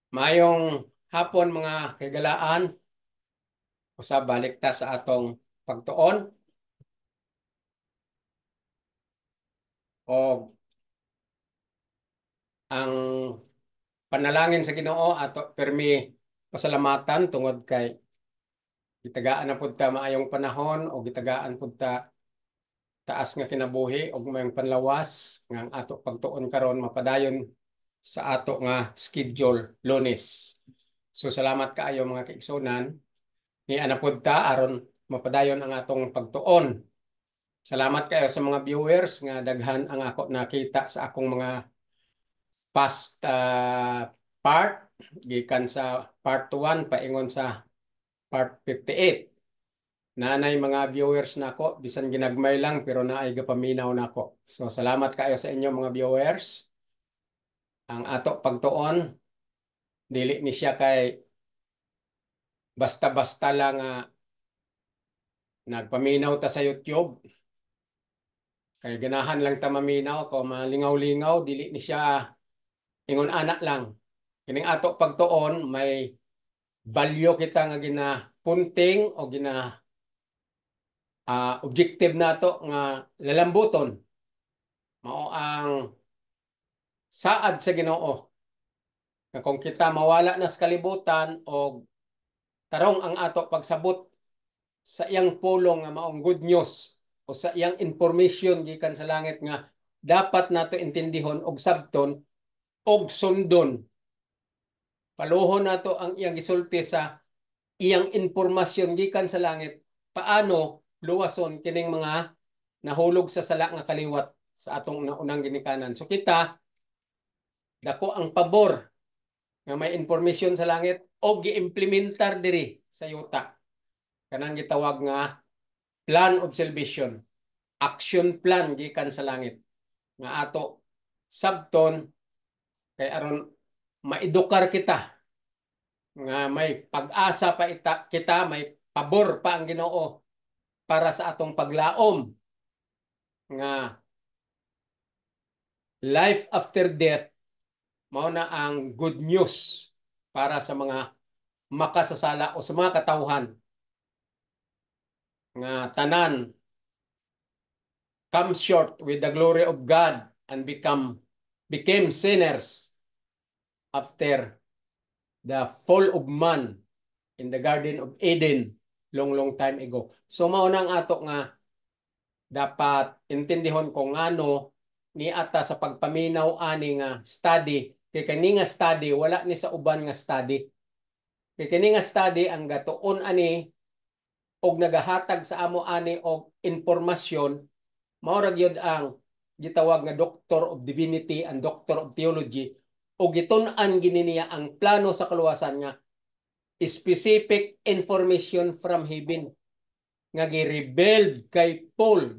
Mayong hapon mga kagalaan, usab balik ta sa atong pagtuon o ang panalangin sa Ginoo ato permi pasalamatan tungod kay gitagaan na pud ta maayong panahon o gitagaan pud ta taas nga kinabuhi ug mayong panlawas nga ang ato pagtuon karon mapadayon sa ato nga schedule Lunes. So salamat kaayo mga kaigsunan ni ana pud ta aron mapadayon ang atong pagtuon. Salamat kayo sa mga viewers nga daghan ang ako nakita sa akong mga past part gikan sa part 1 paingon sa part 58. Nanay mga viewers nako bisan ginagmay lang pero naay gapaminaw nako. So salamat kayo sa inyo mga viewers. Ang ato pagtuon dili ni siya kay basta-basta lang nagpaminaw ta sa YouTube. Kay ganahan lang ta maminaw ko malingaw-lingaw dili ni siya ingon anak lang. Kining ato pagtuon may value kita nga ginapunting o objective nato nga lalambuton mao ang saad sa Ginoo nga kung kita mawala na sa kalibutan o tarong ang ato pagsabot sa iyang pulong nga maong good news o sa iyang information gikan sa langit nga dapat nato intindihon og sabton og sundon. Paluhon nato ang iyang gisulti sa iyang impormasyon gikan sa langit paano luwason kining mga nahulog sa sala nga kaliwat sa atong naunang ginikanan. So kita dako ang pabor nga may impormasyon sa langit o giimplementar diri sa yuta. Kanang gitawag nga plan of salvation, action plan gikan sa langit nga ato sabton kay aron maedukar kita nga may pag-asa pa kita, may pabor pa ang Ginoo para sa atong paglaom nga life after death mao na ang good news para sa mga makasasala o sa mga katawhan nga tanan come short with the glory of God and became sinners after the fall of man in the Garden of Eden long time ago. So mao nang ato nga dapat intindihon kung ano ni ata sa pagpaminaw ani nga study kay kani nga study wala ni sa uban nga study. Kay kani nga study ang gatuon ani og nagahatag sa amo ani og impormasyon mao ra gyud ang gitawag nga Doctor of Divinity and Doctor of Theology o gitun-an gini niya ang plano sa kaluwasan nga specific information from heaven nga gi-reveal kay Paul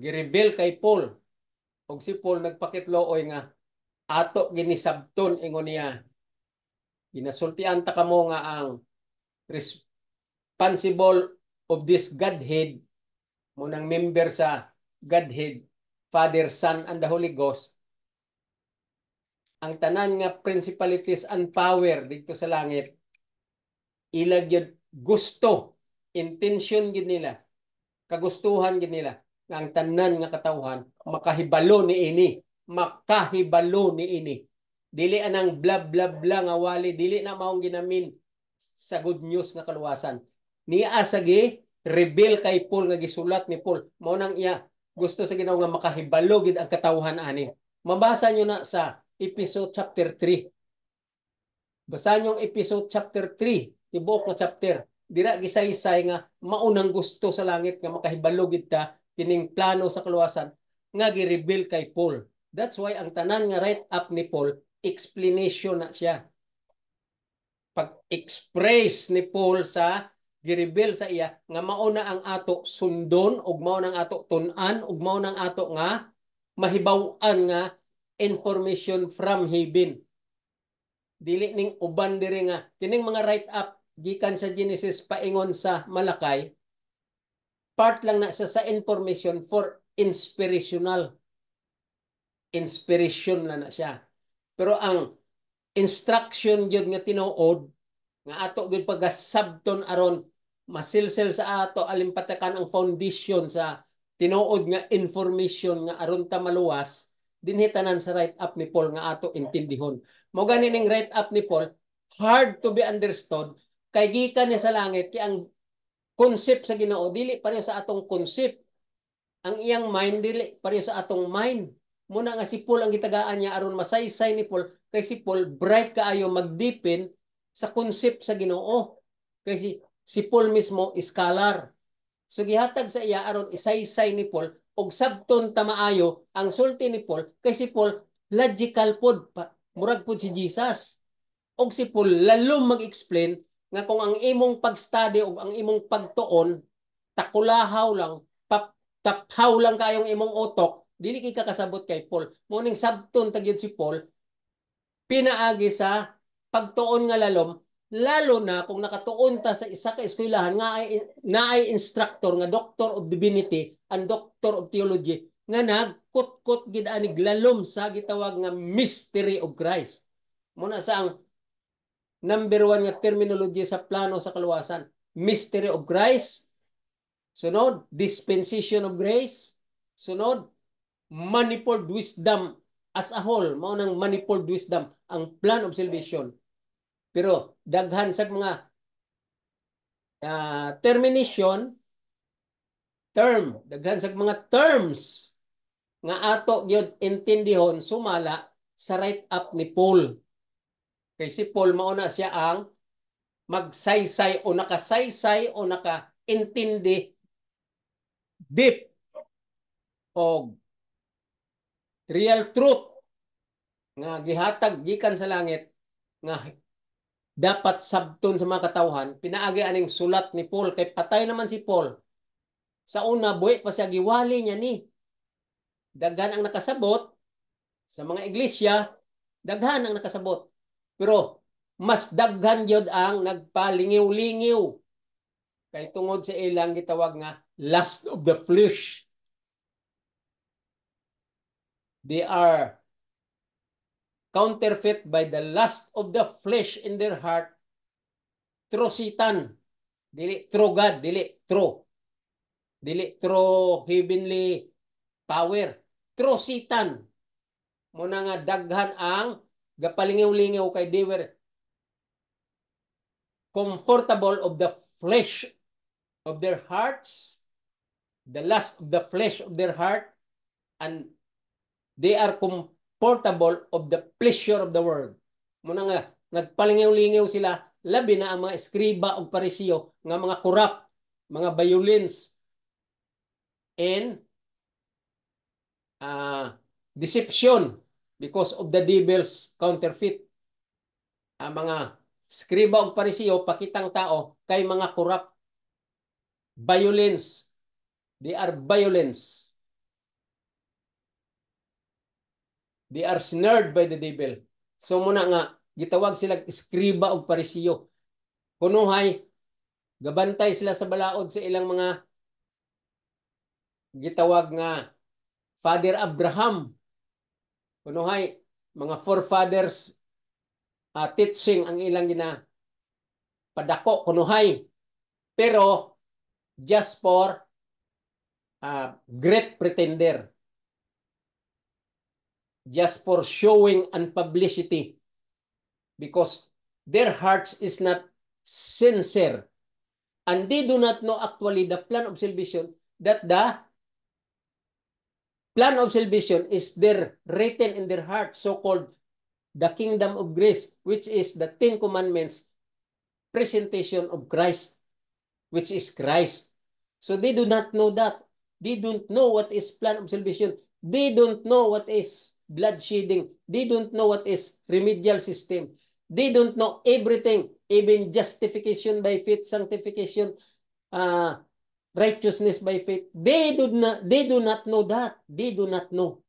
og si Paul nagpakitlooy nga ato ginisabton ingon niya ginasultian ta kamo nga ang responsible of this Godhead mo nang member sa Godhead Father, Son, and the Holy Ghost ang tanan nga principalities and power dito sa langit ilag yun gusto intention gid nila kagustuhan gid nila nga ang tanan nga katawhan makahibalo ni ini dili anang bla bla bla nga wali dili na maong ginamin sa good news nga kaluwasan niya asagi reveal kay Paul nga gisulat ni Paul mao nang iya gusto sa Ginoo nga makahibalo gid ang katawhan ani mabasa nyo na sa episode chapter 3 basahin yung episode chapter 3 tibuok na chapter dira gisaysay nga maunang gusto sa langit nga makahibalo gid ta kining plano sa kaluwasan nga gi-reveal kay Paul. That's why ang tanan nga write up ni Paul explanation na siya. Pag-express ni Paul sa gi-reveal sa iya nga mao na ang ato sundon ug mao nang ato tun-an ug mao nang ato nga mahibaw-an nga information from heaven. Dili ning uban diri nga kining mga write up gikan sa Genesis paingon sa Malakay part lang na siya sa information for inspiration na siya pero ang instruction gyud nga tinuod nga ato gyud pagasabton aron masilsel sa ato alimpatakan ang foundation sa tinuod nga information nga aron ta maluwas dinhi tanan sa write up ni Paul nga ato intindihon. Mao gani ning write up ni Paul hard to be understood kay gikan ni sa langit kay ang concept sa Ginoo dili pareho sa atong concept. Ang iyang mind dili pareho sa atong mind. Muna nga si Paul ang gitagaan niya aron masaysay ni Paul kay si Paul bright kaayo magdipin sa concept sa Ginoo. Kay si Paul mismo scholar. So gihatag sa iya aron isaysay ni Paul og sabton ta maayo ang sulti ni Paul kay si Paul logical pod murag pod si Jesus. Og si Paul lalom mag-explain nga kung ang imong pag-study og ang imong pagtuon takulahaw lang taphaw lang kayong imong utok dili kay kakasabot kay Paul. Muning sabton tagyod si Paul pinaagi sa pagtuon nga lalom lalo na kung nakatuon ta sa isa ka eskwelahan nga naay instructor nga Doctor of Divinity and Doctor of Theology nga nagkutkot gid ani lalom sa gitawag nga mystery of Christ. Muna sa ang number 1 nga terminology sa plano sa kaluwasan, mystery of Christ. Sunod, dispensation of grace. Sunod, manifold wisdom as a whole. Mao nang manifold wisdom ang plan of salvation. Pero daghan sa mga termination, daghan sa mga terms nga ato gyud intindihon sumala sa write up ni Paul. Kay si Paul mao na siya ang magsaysay o nakasaysay o nakaintindi deep o real truth nga gihatag gikan sa langit nga dapat sabton sa mga katawhan. Pinaagi aning sulat ni Paul kay patay naman si Paul. Sa una buhi pa siya giwali niya ni. Daghan ang nakasabot sa mga iglesia, daghan ang nakasabot. Pero mas daghan gyud ang nagpalingiw-lingiw. Kay tungod sa ilang gitawag nga lust of the flesh. They are counterfeit by the lust of the flesh in their heart through Satan. Dili through God, dili through. Dili through heavenly power. Through Satan. Muna nga daghan ang gapalingiw-lingiw kay they were comfortable of the flesh of their hearts, the lust of the flesh of their heart, and they are comfortable of the pleasure of the world. Muna nga, nagpalingaw-lingaw sila, labi na ang mga eskriba o parisiyo, nga mga corrupt, mga violence, and deception because of the devil's counterfeit. Ang mga skriba o parisiyo, pakitang tao, kay mga corrupt, violence. They are violence. They are snared by the devil. So muna nga, gitawag sila eskriba o parisiyo. Kunuhay, gabantay sila sa balaod sa ilang mga gitawag nga Father Abraham. Kunuhay, mga forefathers teaching ang ilang padako kunuhay. Pero just for great pretender. Just for showing and publicity. Because their hearts is not sincere. And they do not know actually the plan of salvation, that the plan of salvation is there written in their heart, so-called the kingdom of grace, which is the 10 commandments presentation of Christ, which is Christ. So they do not know that. They don't know what is plan of salvation. They don't know what is blood shedding. They don't know what is remedial system. They don't know everything, even justification by faith, sanctification, righteousness by faith. They do not know that. They do not know.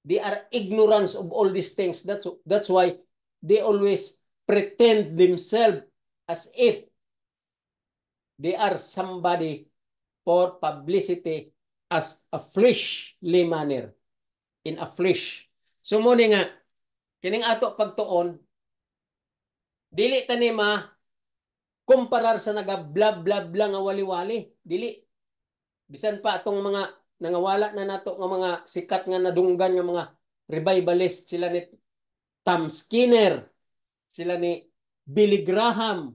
They are ignorance of all these things. That's why they always pretend themselves as if they are somebody for publicity as a fleshly manner. In a flesh. So muna nga, Kining ato pagtuon, dili tanima kumparar sa naga blah blah blah nga wali-wali. Dili. Bisan pa atong mga nangawala na nato nga mga sikat nga nadunggan nga mga revivalist, sila ni Tom Skinner, sila ni Billy Graham,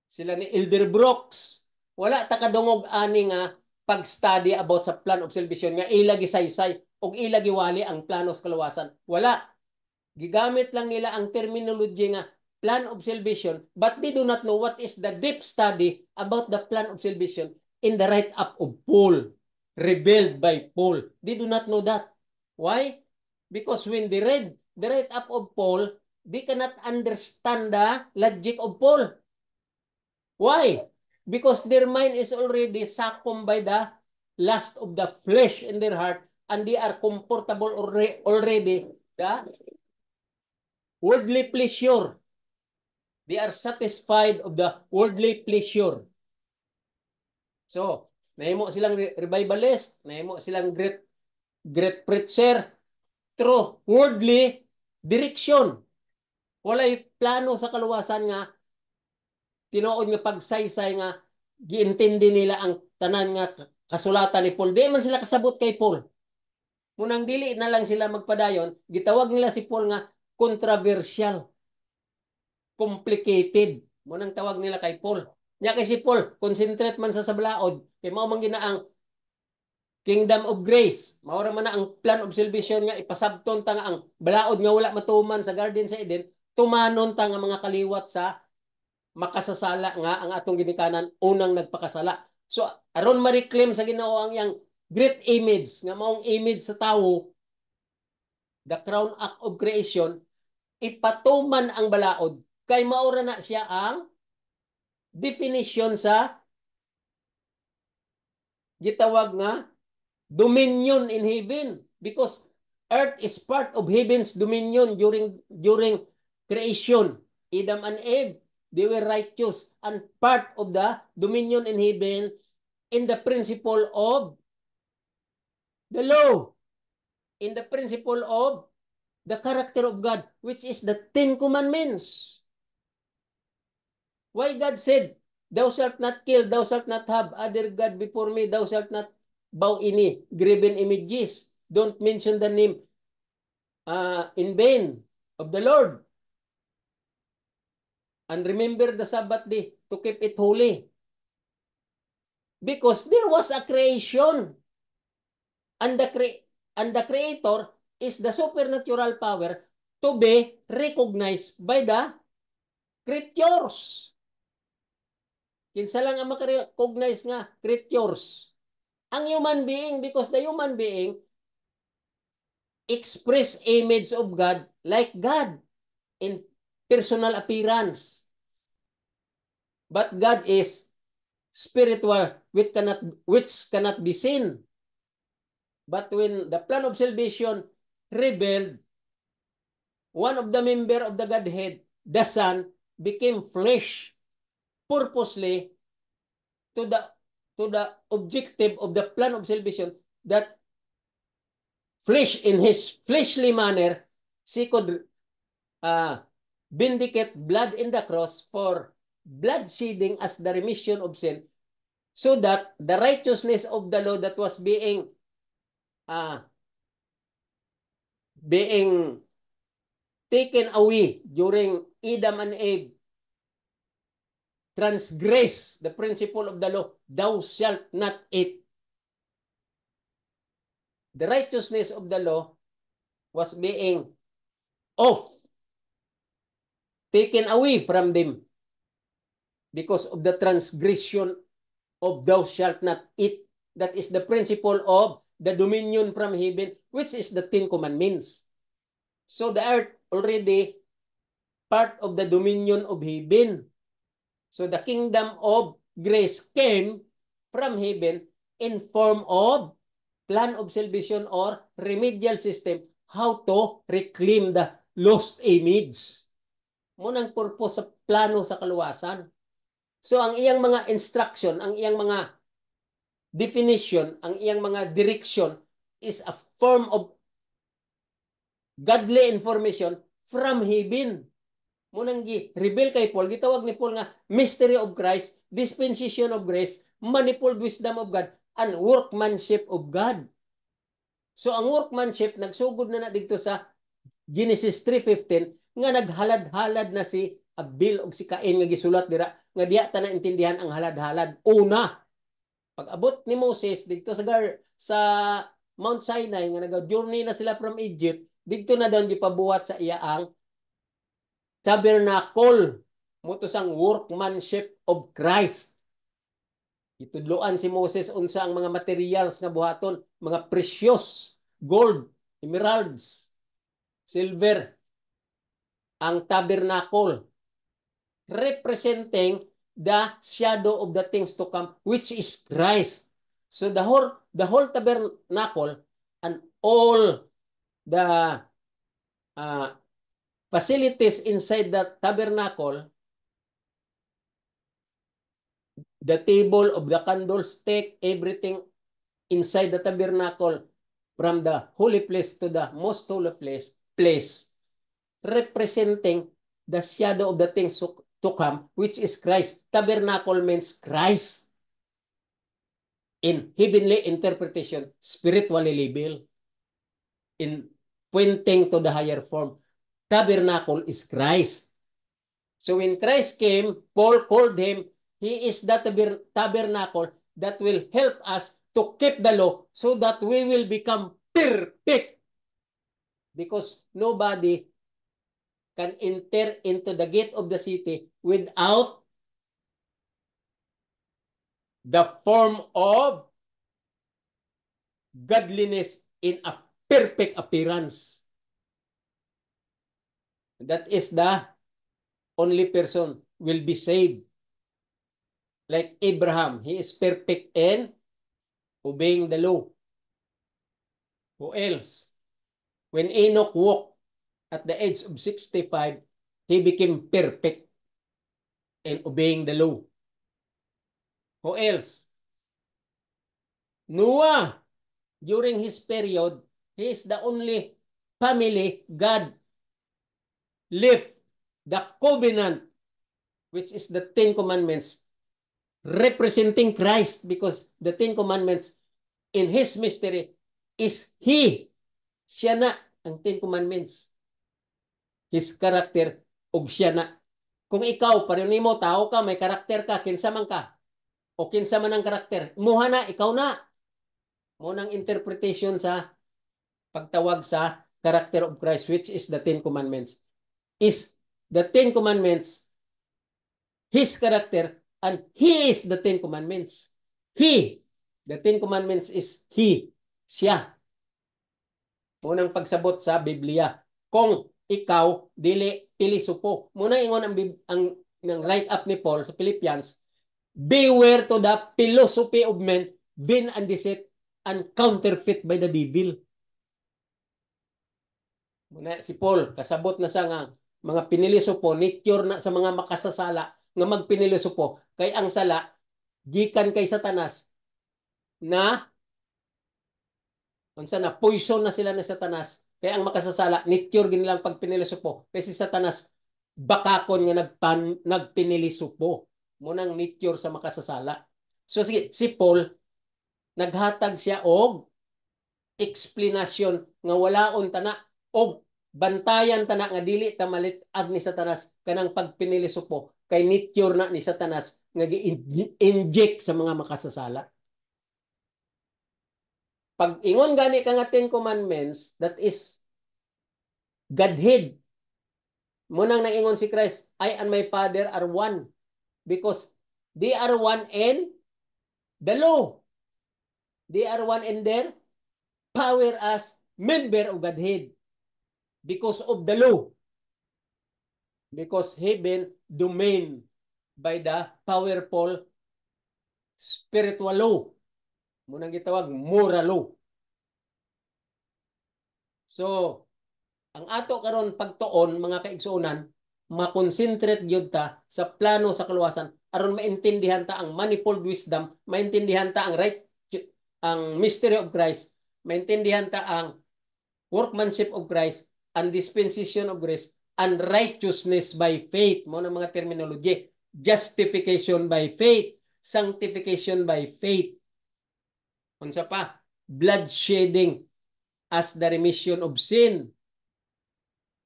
sila ni Elder Brooks. Wala ta kadungog ani nga pag-study about sa plan of salvation nga ilagi saysay o ilagi wali ang planos kalawasan. Wala. Gigamit lang nila ang terminology nga plan of salvation, but they do not know what is the deep study about the plan of salvation in the write-up of Paul, revealed by Paul. They do not know that. Why? Because when they read the write-up of Paul, they cannot understand the logic of Paul. Why? Because their mind is already succumbed by the lust of the flesh in their heart, and they are comfortable already the worldly pleasure. They are satisfied of the worldly pleasure. So, nahimo silang revivalist, nahimo silang great preacher through worldly direction. Walay plano sa kaluwasan nga tinuod nga pagsaysay nga giintindi nila ang tanan nga kasulatan ni Paul. Di man sila kasabot kay Paul. Munang dili na lang sila magpadayon, gitawag nila si Paul nga controversial, complicated. Munang tawag nila kay Paul. Nya kay si Paul, concentrate man sa sablaod, kay mao man ginaang kingdom of grace. Mao man na ang plan of salvation nga ipasabton ta nga ang balaod nga wala matuman sa garden sa Eden, tumanon ta nga mga kaliwat sa makasasala nga ang atong ginikanan unang nagpakasala. So aron ma-reclaim sa Ginoo ang yang great image nga maong image sa tawo, the crown act of creation, ipatuman ang balaod kay maura na siya ang definition sa gitawag nga dominion in heaven, because earth is part of heaven's dominion during creation. Adam and Eve, they were righteous and part of the dominion in heaven in the principle of the law, in the principle of the character of God, which is the Ten Commandments. Why God said, thou shalt not kill, thou shalt not have other God before me, thou shalt not bow any graven images. Don't mention the name in vain of the Lord. And remember the Sabbath day to keep it holy. Because there was a creation. And the Creator is the supernatural power to be recognized by the creatures. Kinsa lang ang makarecognize nga creatures? Ang human being, because the human being express image of God like God in personal appearance. But God is spiritual, which cannot be seen. But when the plan of salvation revealed, one of the member of the Godhead, the Son, became flesh purposely to the objective of the plan of salvation, that flesh in his fleshly manner, she could vindicate blood in the cross for blood shedding as the remission of sin, so that the righteousness of the law that was being taken away during Adam and Eve transgress the principle of the law, thou shalt not eat. The righteousness of the law was being taken away from them because of the transgression of thou shalt not eat. That is the principle of the dominion from heaven, which is the Ten Commandments. So the earth already part of the dominion of heaven. So the kingdom of grace came from heaven in form of plan of salvation or remedial system, how to reclaim the lost image. Munang purpose sa plano sa kaluwasan. So ang iyang mga instruction, ang iyang mga definition, ang iyang mga direction is a form of godly information from heaven. Munang gi-reveal kay Paul, gitawag ni Paul nga mystery of Christ, dispensation of grace, manifold wisdom of God, and workmanship of God. So ang workmanship nagsugod na dito sa Genesis 3:15 nga naghalad-halad na si Abel og si Cain nga gisulat dira nga diya ta naintindihan ang halad-halad. Una, pag-abot ni Moses dito sa Mount Sinai nga nag-journey na sila from Egypt, dito na daw gipabuhat sa iya ang tabernacle, mutos ang workmanship of Christ. Itudloan si Moses unsa ang mga materials nga buhaton, mga precious, gold, emeralds, silver, ang tabernacle, representing the shadow of the things to come, which is Christ. So the whole tabernacle and all the uh, facilities inside the tabernacle, the table of the candlestick, everything inside the tabernacle, from the holy place to the most holy place, representing the shadow of the things to come, which is Christ. Tabernacle means Christ. In heavenly interpretation, spiritually labeled, in pointing to the higher form. Tabernacle is Christ. So when Christ came, Paul called him, he is the tabernacle that will help us to keep the law so that we will become perfect. Because nobody can enter into the gate of the city without the form of godliness in a perfect appearance. That is the only person will be saved. Like Abraham, he is perfect in obeying the law. Who else? When Enoch walked at the age of 65, he became perfect in obeying the law. Who else? Noah, during his period, he is the only family God left the covenant, which is the Ten Commandments, representing Christ, because the Ten Commandments in his mystery is He. Siya na ang Ten Commandments. His character, og siya na. Kung ikaw, pareho mo, tao ka, may karakter ka, kinsa man ka, o kinsa man ang karakter, muha na, ikaw na. Munang interpretation sa pagtawag sa character of Christ, which is the Ten Commandments. Is the Ten Commandments His character, and He is the Ten Commandments. He, the Ten Commandments is He, siya. Munang pagsabot sa Biblia. Kung ikaw, dili pilisupo. Muna ingon ang write up ni Paul sa Philippians, beware to the philosophy of men, vain and deceit, and counterfeit by the devil. Muna si Paul, kasabot na sa nga, mga pinilisopo, nature na sa mga makasasala, nga magpinilisopo, kay ang sala, gikan kay Satanas, na unsa na poison na sila ni Satanas, kaya ang makasasala nature ginilang pagpinilisopo, kay si Satanas bakakon nga nagpinilisopo, munang nature sa makasasala. So si Paul naghatag siya og explanation nga walaon tana og bantayan tana nga dili ta malit-ag ni Satanas kanang pagpinilisopo, kay nature na ni Satanas nga gi-inject sa mga makasasala. Pag ingon gani ka nga Ten Commandments, that is Godhead. Munang naingon si Christ, I and my Father are one. Because they are one in the law. They are one in their power as member of Godhead. Because of the law. Because heaven domain by the powerful spiritual law. Munang gitawag moral law. So, ang ato karon pagtuon mga kaigsuonan, makonsentrate gyud ta sa plano sa kaluwasan aron maintindihan ta ang manifold wisdom, maintindihan ta ang mystery of Christ, maintindihan ta ang workmanship of Christ, and dispensation of grace, and righteousness by faith. Mo na mga terminology. Justification by faith, sanctification by faith. Unsa pa? Blood shedding as the remission of sin.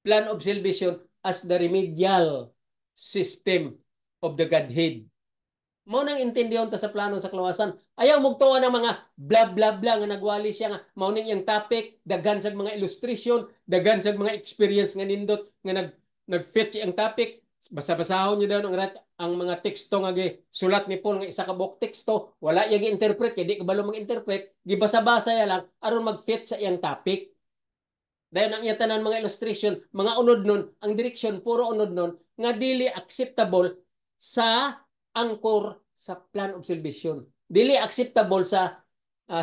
Plan of salvation as the remedial system of the Godhead. Mo nang intindiyon ta sa plano sa kaluwasan. Ayaw mugtuon ng mga blah blah blah nga nagwali siya nga mao ning iyang topic, daghan sa mga illustration, daghan sa mga experience nga nindot nga nag-fit iyang topic. Basa-basahon niyo daw ang mga teksto nga sulat ni Paul nga isa ka buok teksto, wala iya gi-interpret kay di kabalo mag-interpret, gibasa-basa ya lang aron mag-fit sa iyang topic. Dahil ang iyang tanan mga illustration, mga unod nun, ang direksyon puro unod nun nga dili acceptable sa angkor sa plan of salvation. Dili acceptable sa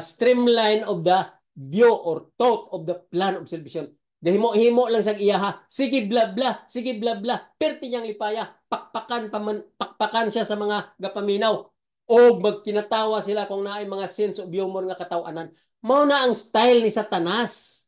streamline of the view or thought of the plan of salvation. Himo lang sa iyaha. Sige bla bla, sige bla bla. Perti niyang lipaya, pakpakan siya sa mga gapaminaw. O magkinatawa sila kung naay mga sense of humor nga katawanan. Mao na ang style ni Satanas.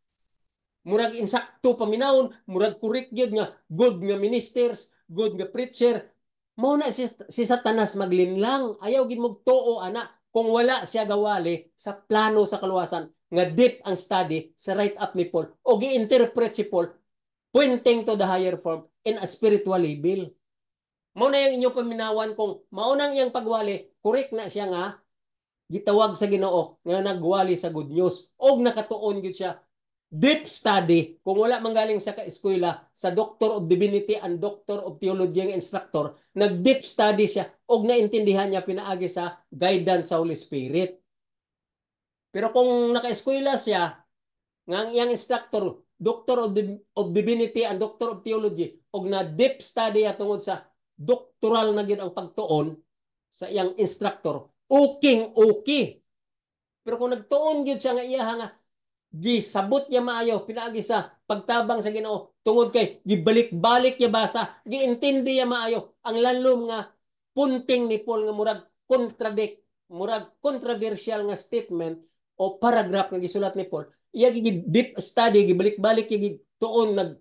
Murag insakto paminawon, murag correct gyud nga good nga ministers, good nga preacher. Mao na si Satanas maglinlang, ayaw gid mugtuo ana kung wala siya gawali sa plano sa kaluwasan nga deep ang study sa write up ni Paul o gi-interpret si Paul pointing to the higher form in a spiritual level. Mao na yung inyong paminawan kung mao nang iyang pagwali, correct na siya nga gitawag sa Ginoo nga nagwali sa good news og nakatuon gyud siya deep study, kung wala manggaling sa ka-eskwela, sa Doctor of Divinity and Doctor of Theology ang instructor, nag-deep study siya o naintindihan niya pinaagi sa guidance sa Holy Spirit. Pero kung naka-eskwela siya, nga ang iyang instructor, Doctor of Divinity and Doctor of Theology, o na-deep study tungod sa doctoral na yun ang pagtuon sa iyang instructor, okay. Pero kung nagtuon yun siya nga iya nga, gisabot niya maayo pinaagi sa pagtabang sa Ginoo tungod kay gibalik-balik niya basa giintindi niya maayo ang lalom nga punting ni Paul nga murag controversial nga statement o paragraph nga gisulat ni Paul iya deep study gibalik-balik gid tuon nag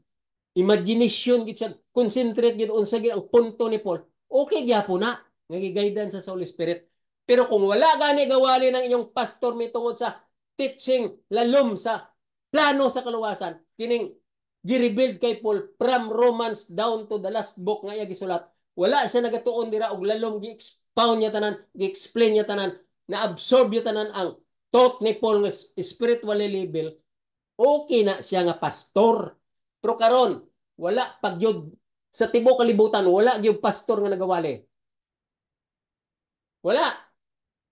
imagination gid siya concentrate gid unsa gid ang punto ni Paul okay gyapon na nga gi-guidance sa Holy Spirit. Pero kung wala gani gawali ng inyong pastor may tungod sa teaching lalom sa plano sa kaluwasan kining gi-rebuild kay Paul from Romans down to the last book nga iya gisulat, wala siya nagatuon dira og lalom gi-expound niya tanan, gi-explain niya tanan, na-absorb niya tanan ang thought ni Paul nga spiritual level, okay na siya nga pastor. Pero karon wala pagyud sa tibuok kalibutan wala gyud pastor nga nagawali. Wala.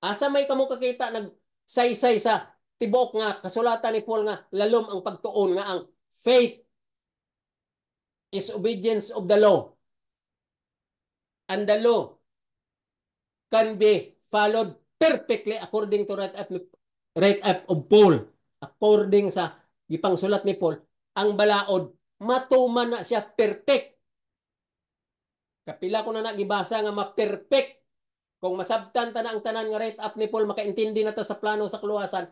Asa may kamo kakita nagsaysay sa tibok nga kasulatan ni Paul nga lalom ang pagtuon nga ang faith is obedience of the law and the law can be followed perfectly according to right up of Paul. According sa gipang sulat ni Paul, ang balaod matuman na siya perfect. Kapila ko na nagibasa nga ma-perfect. Kung masabtan ta na ang tanan nga right up ni Paul makaintindi na ta sa plano sa kaluwasan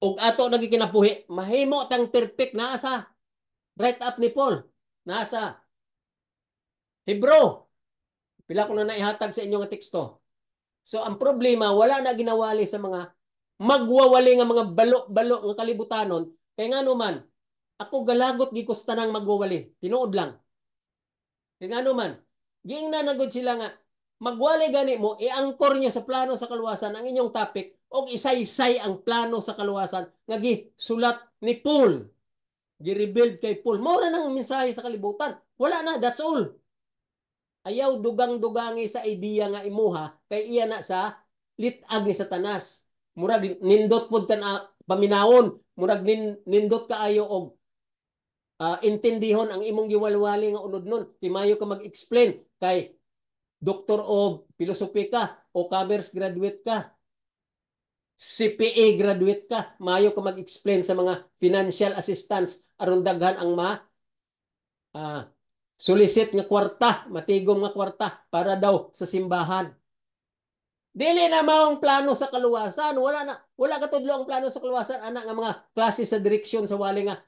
ug ato nagikinabuhi mahimo tang perfect naa sa right up ni Paul nasa Hebro pila ko na naihatag sa inyo nga teksto. So ang problema wala na ginawali sa mga magwawali nga mga balo-balo nga kalibutanon kay ngano man ako galagot gikos tanang magwawali tinuod lang kay ngano man giingnan na gud sila nga magwali gani mo, i-angkor niya sa plano sa kaluwasan ang inyong topic o isaysay ang plano sa kaluwasan nga gisulat ni Paul. Gi-rebuild kay Paul. Mora nang mensahe sa kalibutan. Wala na, that's all. Ayaw dugang-dugangi sa idea nga imuha kay iya na sa litag ni Satanas. Murag nindot pud tan paminawon, murag nindot kaayo og intindihon ang imong giwalwali nga unod nun. Timayo ka mag-explain kay Doctor of Philosophy ka o Commerce graduate ka, CPA graduate ka, mayo ka mag-explain sa mga financial assistance aron daghan ang solicit nga kwarta, matigom nga kwarta para daw sa simbahan. Dili na maong plano sa kaluwasan, wala katudlo ang plano sa kaluwasan ana nga mga klase sa direksyon sa wali nga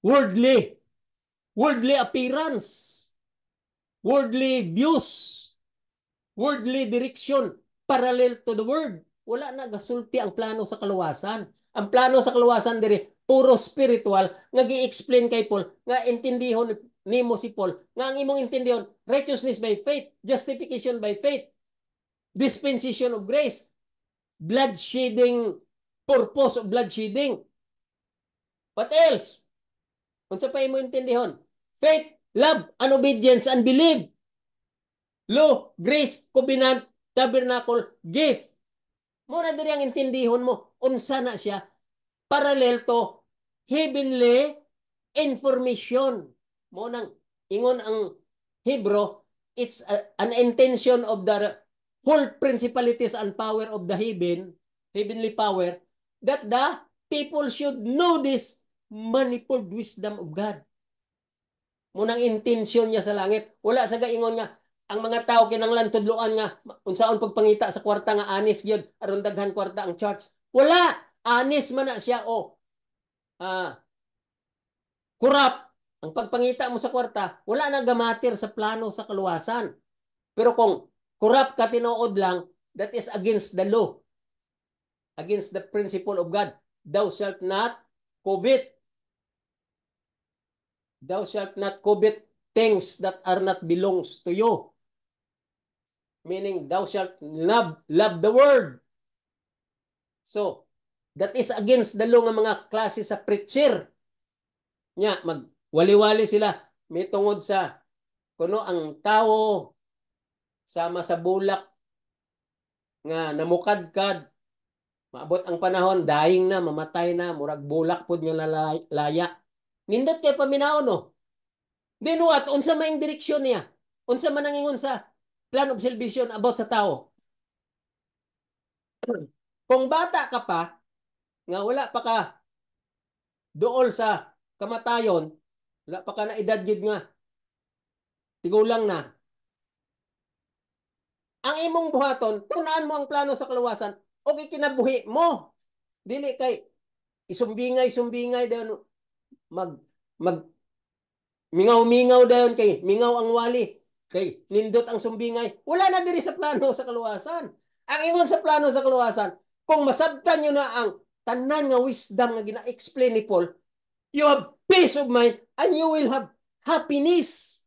worldly worldly appearance, worldly views, worldly direction, parallel to the word. Wala na gasulti ang plano sa kaluwasan. Ang plano sa kaluwasan diri puro spiritual nga gi-explain kay Paul nga intindihon nimo si Paul nga ang imong intindihon righteousness by faith, justification by faith, dispensation of grace, bloodshedding, purpose of bloodshedding. What else? Unsa pa imo intindihon? Faith, love, and obedience and belief. Law, grace, covenant, tabernacle, gift. Muna diri ang intindihon mo. Unsa na siya? Parallel to heavenly information. Munang ingon ang Hebrew, it's an intention of the whole principalities and power of the heavenly power, that the people should know this manifold wisdom of God. Munang intensyon niya sa langit. Wala sa gaingon nga ang mga tao kinanglan tudloan nga unsaon pagpangita sa kwarta nga anis gyud aron daghan kwarta ang church. Wala, anis man na siya o kurap ang pagpangita mo sa kwarta, wala na gamatir sa plano sa kaluwasan. Pero kung kurap ka tinuod lang, that is against the law, against the principle of God. Thou shalt not covet. Thou shalt not covet things that are not belongs to you. Meaning, thou shalt love the world. So, that is against the law ng mga klase sa preacher. Nya, magwali-wali sila. May tungod sa kuno ang tao sama sa bulak nga namukadkad. Maabot ang panahon, daing na, mamatay na, murag bulak pod nga laya. Nindot kay paminaw no. Then what? Unsa maing direksyon niya? Unsa man nangingon sa plan of salvation about sa tao? Kung bata ka pa, nga wala pa ka dool sa kamatayon, wala pa ka na edad gid nga tigulang na. Ang imong buhaton, tunaan mo ang plano sa kaluwasan, o kinabuhi mo. Dili kay isumbingay dayon mag mingaw-mingaw dayon kay mingaw ang wali kay nindot ang sumbingay. Wala na diri sa plano sa kaluwasan. Ang ingon sa plano sa kaluwasan, kung masabtan nyo na ang tanan nga wisdom nga gina-explain ni Paul, you have peace of mind and you will have happiness.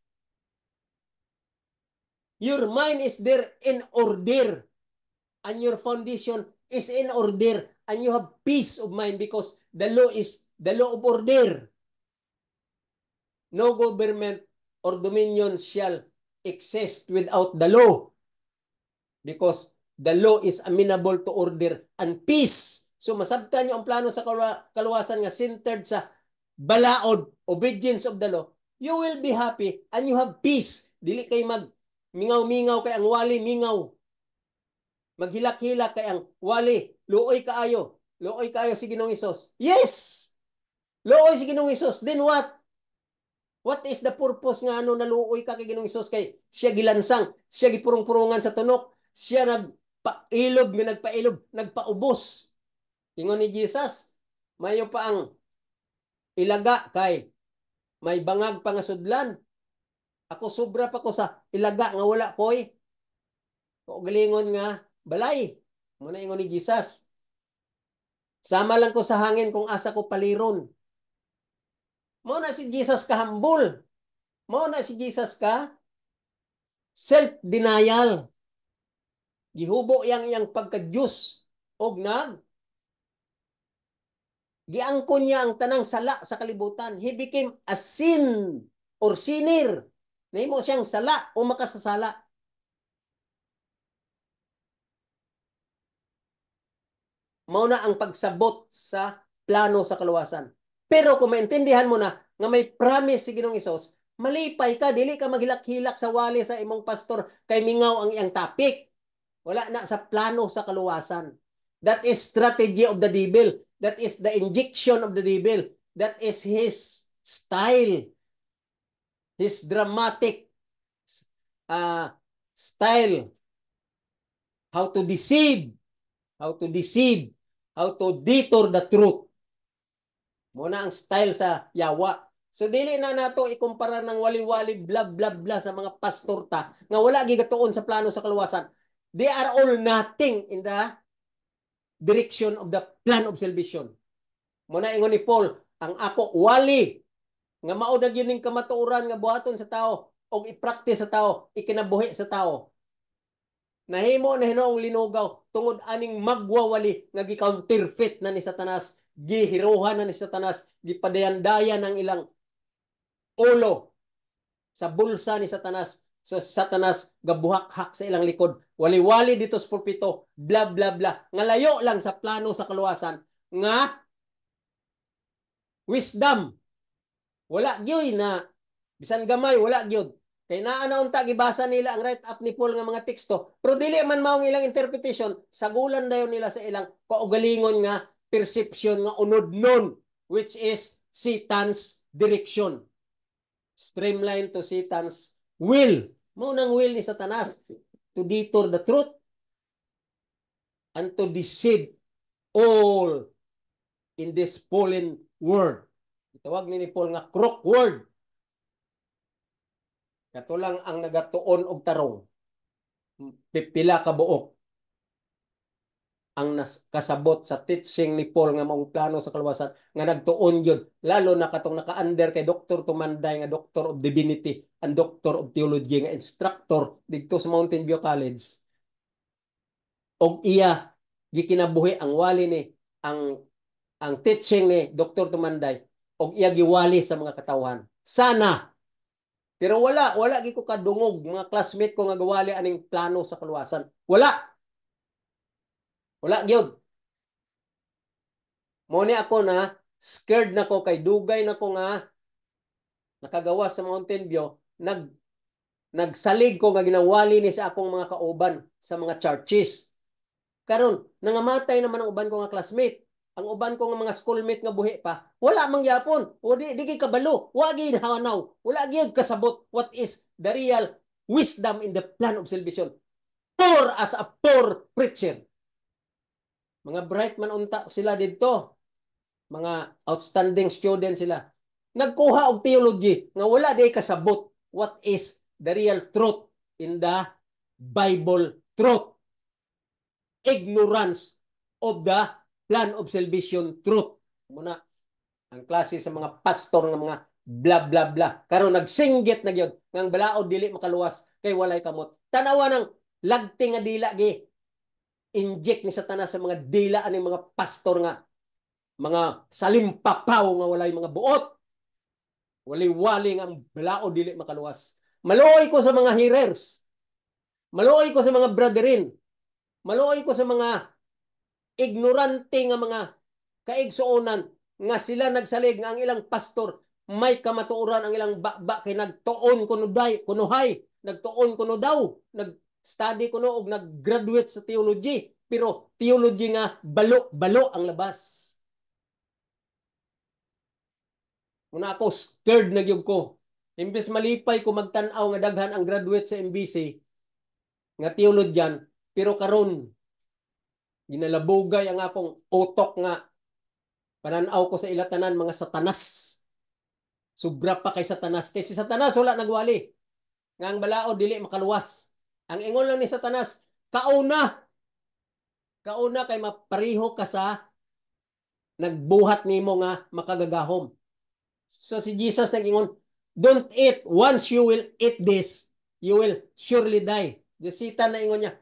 Your mind is there in order and your foundation is in order and you have peace of mind because the law is the law of order. No government or dominion shall exist without the law because the law is amenable to order and peace. So masabtan nyo ang plano sa kaluwasan nga centered sa balaod, obedience of the law, you will be happy and you have peace. Dili kay mingaw-mingaw kay ang wali mingaw. Maghilak-hilak kay ang wali, luoy kaayo si Ginoong Hesus. Yes! Luoy si Ginoong Hesus. Then what? What is the purpose nga naluoy ka kay Ginoong Hesus kay siya gilansang, siya gipurong-purungan sa tunok, siya nagpailog, nagpaubos. Ingon ni Jesus, mayo pa ang ilaga kay may bangag pa nga sudlan. Ako sobra pa ko sa ilaga nga wala koy. O galingon nga balay. Muna ingon ni Jesus. Sama lang ko sa hangin kung asa ko paliron. Muna si Jesus ka humble. Muna si Jesus ka self-denial. Gihubo iyang pagka-Diyos. Og giangkon niya ang tanang sala sa kalibutan. He became a sin or sinner. Nahimo siyang sala o makasasala. Mao na ang pagsabot sa plano sa kaluwasan. Pero kung maintindihan mo na nga may promise si Ginoong Hesus, malipay ka, dili ka maghilak-hilak sa wali sa imong pastor kay mingaw ang iyang topic. Wala na sa plano sa kaluwasan. That is strategy of the devil. That is the injection of the devil. That is his style. His dramatic style. How to deceive. How to detour the truth. Muna ang style sa yawa. So dili na nato ikumpara ng wali-wali bla bla bla sa mga pastor ta nga wala gigatuon sa plano sa kaluwasan. They are all nothing in the direction of the plan of salvation. Muna ingon ni Paul, ang ako wali nga mao na gyud ning kamatuoran nga buhaton sa tao o i-practice sa tao, ikinabuhi sa tao. Nahimo na hinoong linugaw tungod aning magwawali nga gi-counterfeit na ni Satanas, gihiruhan na ni Satanas, gipadayan-dayan ang ilang ulo sa bulsa ni Satanas. So Satanas gabuhak-hak sa ilang likod. Wali-wali dito sa pulpito, bla bla bla. Nga layo lang sa plano sa kaluwasan nga wisdom. Wala gyud na bisan gamay wala gyud. Kay naa na unta gibasa nila ang write up ni Paul nga mga teksto, pero dili man maong ilang interpretation, sagulan dayon nila sa ilang kaugalingon nga perception nga unod nun, which is Satan's direction. Streamline to Satan's will. Mao nang will ni Satanas to detour the truth and to deceive all in this fallen world. Itawag ni Paul nga crook world. Kato lang ang nagatuon og tarong. Pipila ka buok ang kasabot sa teaching ni Paul nga maong plano sa kaluwasan nga nagtuon yun. Lalo na katong naka-under kay Dr. Tumanday nga Doctor of Divinity and Doctor of Theology nga instructor dito sa Mountain View College. Og iya gikinabuhi ang wali ni ang teaching ni Dr. Tumanday og iya giwali sa mga katawhan. Sana. Pero wala gi ko kadungog mga classmate ko nga gawali aning plano sa kaluwasan. Wala gyud. Mo ni ako na scared na ko kay dugay na ko nga nakagawa sa Mountain View, nagsalig ko nga ginawali ni sa akong mga kauban sa mga churches. Karon nangamatay naman ang uban ko nga classmate. Ang uban ko nga mga schoolmate nga buhi pa, wala mang yapon. O di kay kabalo, wa gyud hanaw, wala gyud kasabot what is the real wisdom in the plan of salvation. Poor as a poor preacher. Mga bright man unta sila dito. Mga outstanding student sila. Nagkuha og theology nga wala day kasabot what is the real truth in the Bible truth. Ignorance of the plan of salvation truth. Muna ang klase sa mga pastor nga mga bla bla bla. Karon nagsinggit na gyud nga ang balaod dili makaluwas kay walay kamot. Tanawa ng lagting nga dila gi inject ni Satanas sa mga dila ani mga pastor nga mga salimpapaw nga walay mga buot. Wali-wali nga ang balaod dili makaluwas. Maluoy ko sa mga hearers. Maluoy ko sa mga brethren. Maluoy ko sa mga ignorante nga mga kaigsuonan nga sila nagsalig nga ang ilang pastor may kamatuoran ang ilang bakba kay nagtuon kunuhay, nagtuon kuno daw, nag-study kuno og nag-graduate sa theology, pero theology nga balo ang labas. Muna ako scared na gyud ko. Imbes malipay ko magtan-aw nga daghan ang graduate sa MBC nga theologian, pero karon ginalabugay ang akong utok nga pananaw ko sa ilatanan mga satanas. Sobra pa kay satanas. Kay si satanas wala nagwali. Nga ang balaod dili makaluwas. Ang ingon lang ni satanas, kauna kay mapariho ka sa nagbuhat nimo nga makagagahom. So si Jesus nag-ingon, don't eat. Once you will eat this, you will surely die. The Satan na ingon niya,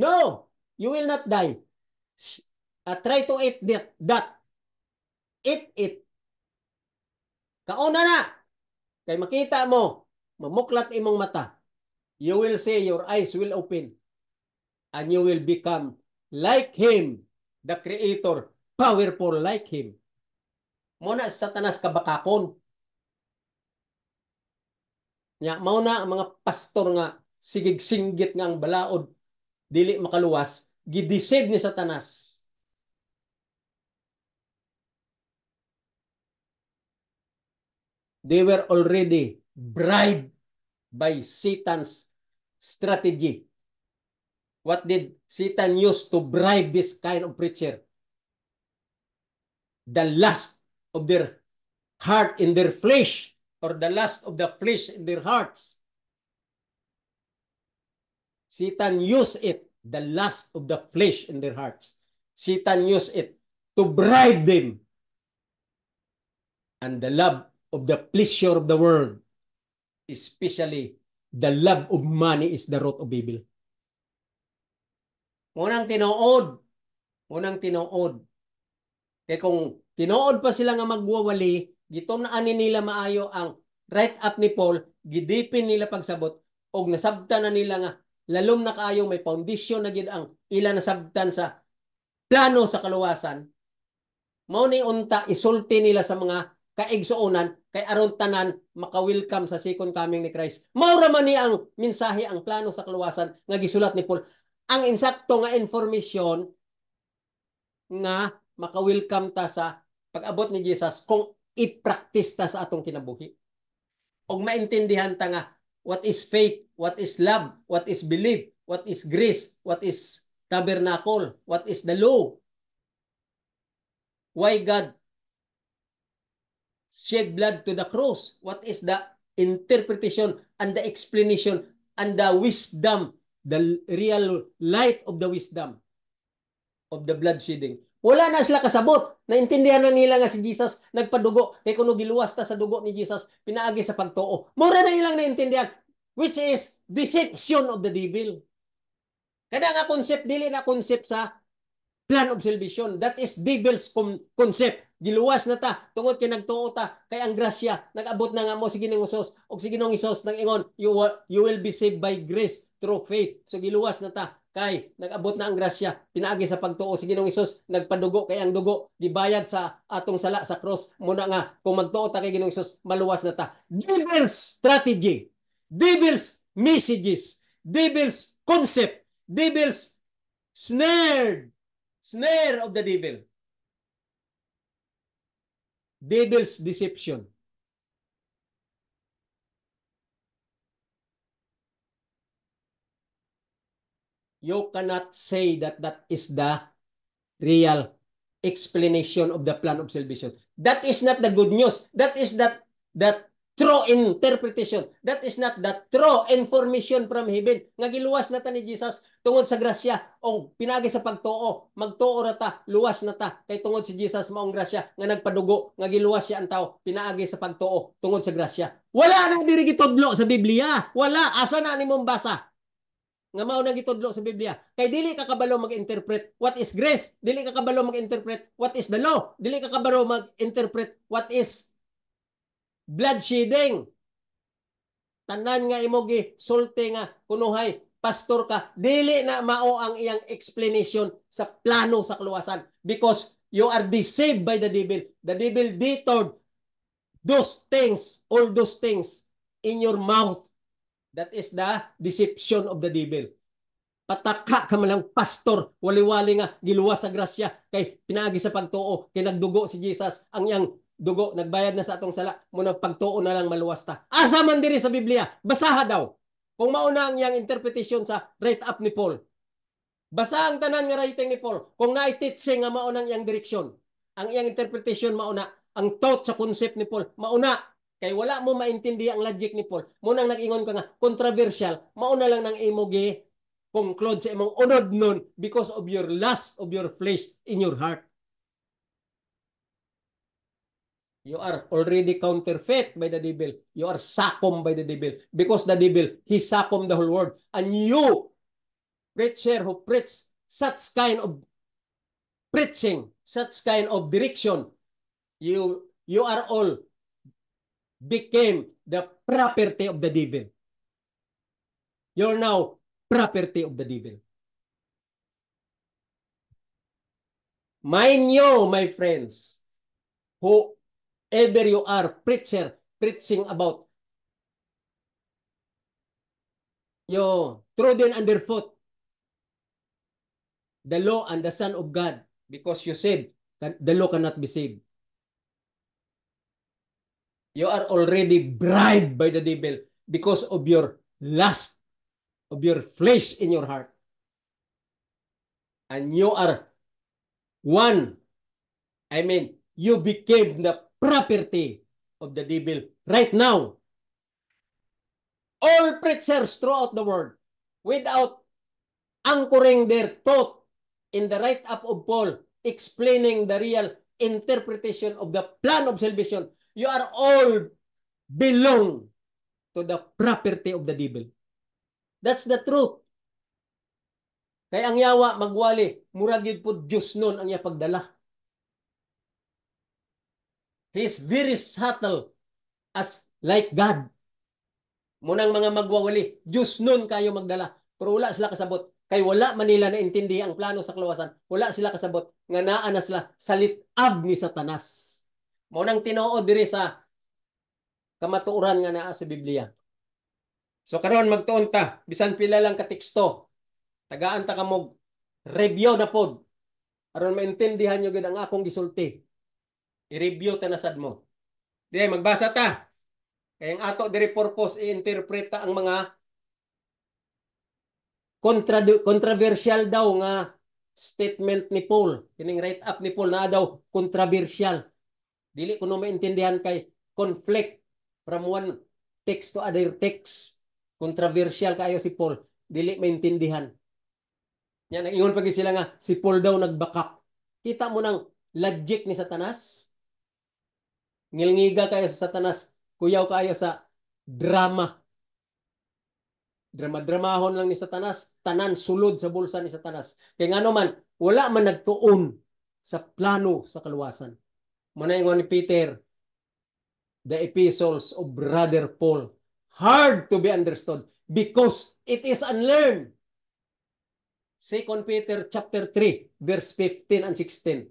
no, you will not die. Try to eat that. Eat it. Kauna na. Kay makita mo, mamuklat imong mata. You will see, your eyes will open. And you will become like Him, the Creator, powerful like Him. Muna satanas kabakakon. Nya mao na ang mga pastor nga sigig-singgit nga ang balaod dili makaluwas, gideceive ni satanas. They were already bribed by Satan's strategy. What did Satan use to bribe this kind of preacher? The lust of their heart in their flesh, or the lust of the flesh in their hearts. Satan used it, the lust of the flesh in their hearts. Satan used it to bribe them. And the love of the pleasure of the world, especially the love of money, is the root of evil. Unang tinuod. Kaya kung tinuod pa sila nga magwawali, gitunaan nila maayo ang right up ni Paul, gidipin nila pagsabot, og nasabtan na nila nga lalom na kaayong may foundation na gid ang ila nasabtan sa plano sa kaluwasan. Mao ni unta isulti nila sa mga kaigsuonan kay aron tanan maka-welcome sa second coming ni Christ. Mao ra man ni ang mensahe, ang plano sa kaluwasan nga gisulat ni Paul. Ang insakto nga information nga maka-welcome ta sa pag-abot ni Jesus kung i-practice ta sa atong kinabuhi. Og maintindihan ta nga what is faith, what is love, what is belief, what is grace, what is tabernacle, what is the law. Why God shed blood to the cross? What is the interpretation and the explanation and the wisdom, the real light of the wisdom of the blood shedding? Wala na sila kasabot. Naintindihan na nila nga si Jesus nagpadugo. Kaya kung giluwas ta sa dugo ni Jesus, pinaagi sa pagtuo. Mura na ilang naintindihan, which is deception of the devil. Kada nga concept, dili na concept sa plan of salvation. That is devil's concept. Giluwas na ta, tungod kay nagtuo ta, kay ang grasya, nag-abot na nga mo si Ginoong Hesus, o si Ginoong Hesus nang ingon, you will be saved by grace through faith. So giluwas na ta, kay nag-abot na ang grasya, pinaagi sa pagtuo si Ginoong Hesus, nagpadugo, kay ang dugo, gibayad sa atong sala sa cross. Muna nga, kung magtuo ta kay Ginoong Hesus, maluwas na ta. Devil's strategy, devil's messages, devil's concept, devil's snare of the devil. Devil's deception. You cannot say that that is the real explanation of the plan of salvation. That is not the good news. That is that true interpretation. That is not the true information from heaven. Nga giluwas na ta ni Jesus tungod sa grasya o pinagi sa pagtuo. Magtuo ra ta, luwas na ta. Kay tungod si Jesus maong grasya nga nagpadugo, nga giluwas siya ang tao, pinaagi sa pagtuo tungod sa grasya. Wala nang diri gitudlo sa Biblia. Wala. Asa na nimong basa? Nga mao na gitudlo sa Biblia. Kay dili ka kabalo mag-interpret what is grace. Dili ka kabalo mag-interpret what is the law. Dili ka kabalo mag-interpret what is blood shedding. Tanan nga imo gi sulti nga kunuhay pastor ka, dili na mao ang iyang explanation sa plano sa kaluwasan, because you are deceived by the devil. The devil detoured those things, all those things in your mouth. That is the deception of the devil. Pataka ka malang pastor, wali-wali nga giluwas sa grasya kay pinaagi sa pagtuo, kay nagdugo si Jesus, ang iyang dugo nagbayad na sa atong sala, muna pagtuo na lang maluwas ta. Asa man diri sa Biblia, basaha daw. Kung mauna ang iyang interpretation sa write up ni Paul. Basa ang tanan nga writing ni Paul. Kung na-teaching nga mauna ang iyang direksyon, ang iyang interpretation mauna, ang thought sa concept ni Paul mauna. Kay wala mo maintindi ang logic ni Paul. Munang nag-ingon ka nga controversial, mauna lang nang imo gi conclude sa imong unod nun because of your lust of your flesh in your heart. You are already counterfeit by the devil. You are sakom by the devil. Because the devil, he sakom the whole world. And you, preacher who preach such kind of preaching, such kind of direction, you are all became the property of the devil. You're now property of the devil. Mind you, my friends, whoever you are, preacher, preaching about you trodden underfoot the law and the Son of God, because you said the law cannot be saved. You are already bribed by the devil because of your lust, of your flesh in your heart. And you are one. I mean, you became the property of the devil right now. All preachers throughout the world, without anchoring their thought in the write-up of Paul, explaining the real interpretation of the plan of salvation, you are all belong to the property of the devil. That's the truth. Kaya ang yawa magwali, muragid po Diyos nun ang iya pagdala. He is very subtle as like God. Munang mga magwawali, Diyos nun kayo magdala. Pero wala sila kasabot. Kay wala manila na intindi ang plano sa kaluwasan. Wala sila kasabot. Nga naa na sila sa litab ni Satanas. Munang tinuod diri sa kamatuoran nga naa sa Biblia. So karon magtuon ta, bisan pila lang ka teksto. Tagaan ta kamog review na pod. Aron maintindihan nyo gid ang akong gisulti. I-review ta na sad mo. Di magbasa ta. Kaya ang ato diri purpose i-interpreta ang mga controversial daw nga statement ni Paul. Kining write up ni Paul na daw controversial. Dili ko no maintindihan kay conflict from one text to other text. Controversial kayo si Paul. Dili maintindihan. Yan, ingon pag sila nga, si Paul daw nagbakak. Kita mo ng logic ni Satanas. Ngilngiga kayo sa Satanas. Kuyaw kayo sa drama. Drama-dramahon lang ni Satanas. Tanan sulod sa bulsa ni Satanas. Kaya nga naman, wala man nagtuon sa plano sa kaluwasan. Muna ingon ni Peter, the epistles of Brother Paul, hard to be understood because it is unlearned. 2 Peter chapter 3, verse 15 and 16.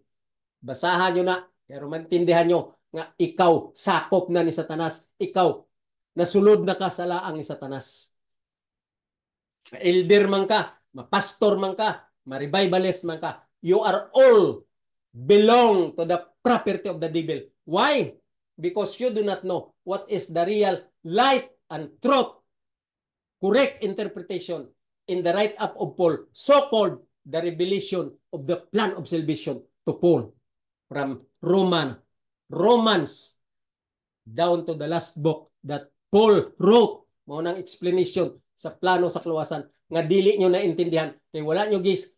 Basahan nyo na, pero maintindihan nyo nga ikaw sakop na ni Satanas, ikaw nasulod na ka sa laang ni Satanas. Ma-elder man ka, ma-pastor man ka, ma-revivalist man ka, you are all belong to the property of the devil. Why? Because you do not know what is the real light and truth, correct interpretation in the write-up of Paul, so-called the revelation of the plan of salvation to Paul from Romans down to the last book that Paul wrote. Maunang explanation sa plano sa kaluwasan nga dili nyo naintindihan kay wala nyo gis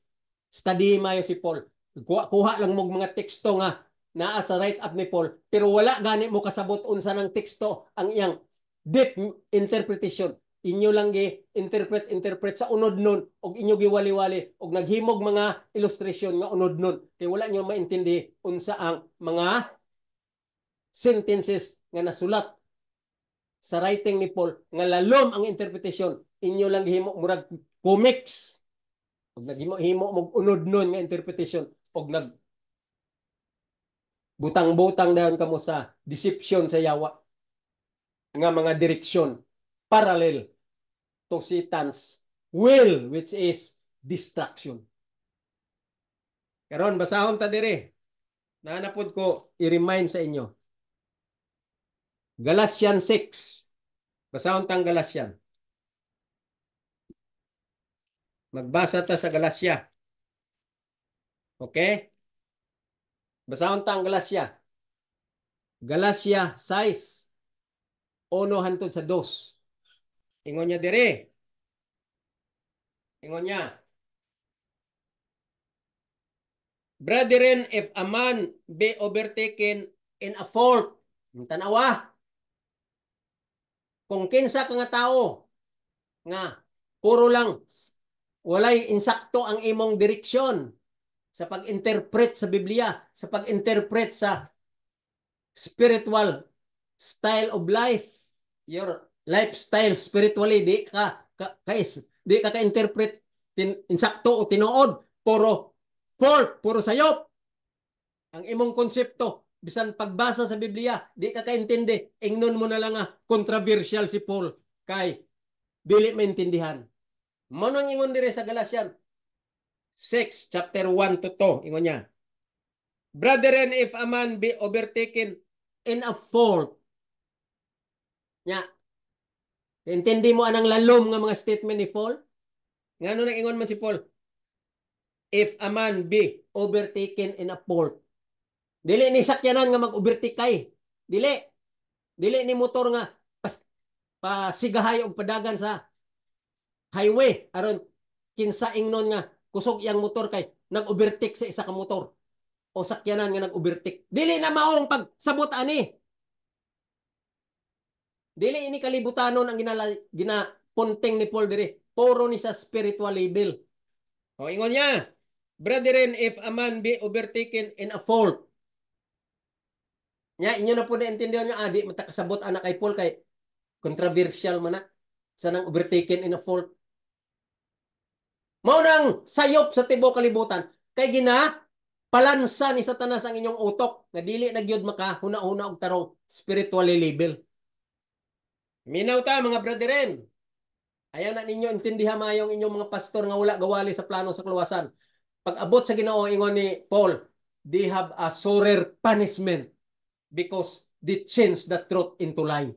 study mayo si Paul. Kuha lang mo mga teksto nga naa sa write-up ni Paul pero wala gani mo kasabot unsa ng teksto ang iyang deep interpretation. Inyo lang interpret sa unod nun og inyo giwali-wali og naghimog mga illustration nga unod nun kay wala nyo maintindi unsa ang mga sentences nga nasulat sa writing ni Paul nga lalom ang interpretation. Inyo lang gihimo murag comics og naghimo-himo mo unod nun nga interpretation og nag butang-butang dayon kamo sa deception sa yawa nga mga direksyon parallel to Satan's will, which is distraction. Karon basahon ta dire. Nanapod ko i-remind sa inyo. Galatians 6. Basahon tang Galatian. Magbasa ta sa Galatia. Okay? Basahon tang Galatia. Galatia 6. 1 hangtod sa 2. Ingon niya dire. Ingon niya. Brethren, if a man be overtaken in a fault, tanawa, kung kinsa ka nga tao, nga, puro lang, walay insakto ang imong direksyon sa pag-interpret sa Biblia, sa pag-interpret sa spiritual style of life, your lifestyle spiritually, di ka ka-interpret insakto o tinuod, puro fault, puro sayop. Ang imong konsepto, bisan pagbasa sa Biblia, di ka kaintindi, ingnon mo na lang controversial si Paul, kay dili maintindihan. Manong ingon dire sa Galatians 6, chapter 1 to 2, ingon niya. Brethren, if a man be overtaken in a fault, nya, intindi mo anang lalom nga mga statement ni Paul? Nga nung ingon man si Paul, if a man be overtaken in a fault, dili ni sakyanan nga mag-overtake kay. Dili. Dili ni motor nga pasigahay og padagan sa highway aron kinsa ingnon nga kusog yang motor kay nag-overtake sa isa ka motor o sakyanan nga nag-overtake. Dili na maong pagsabot ani. Dili ini kalibutanon ang ginapunting ni Paul diri. Puro ni sa spiritual level. O ingon niya, brethren, if a man be overtaken in a fault, nya inyo na po naintindihan nga adi matakasabot anak kay Paul kay controversial man na sa nang overtaken in a fault. Mao nang sayop sa tibuok kalibutan kay gina palansa ni Satanas ang inyong utok nga dili na gyud maka huna-huna og tarong spiritual level. Minaw ta mga brethren. Ayan na ninyo intindihan mayong inyong mga pastor nga wala gawali sa plano sa kaluwasan. Pag abot sa Ginoo ingon ni Paul, they have a surer punishment because they change the truth into lie.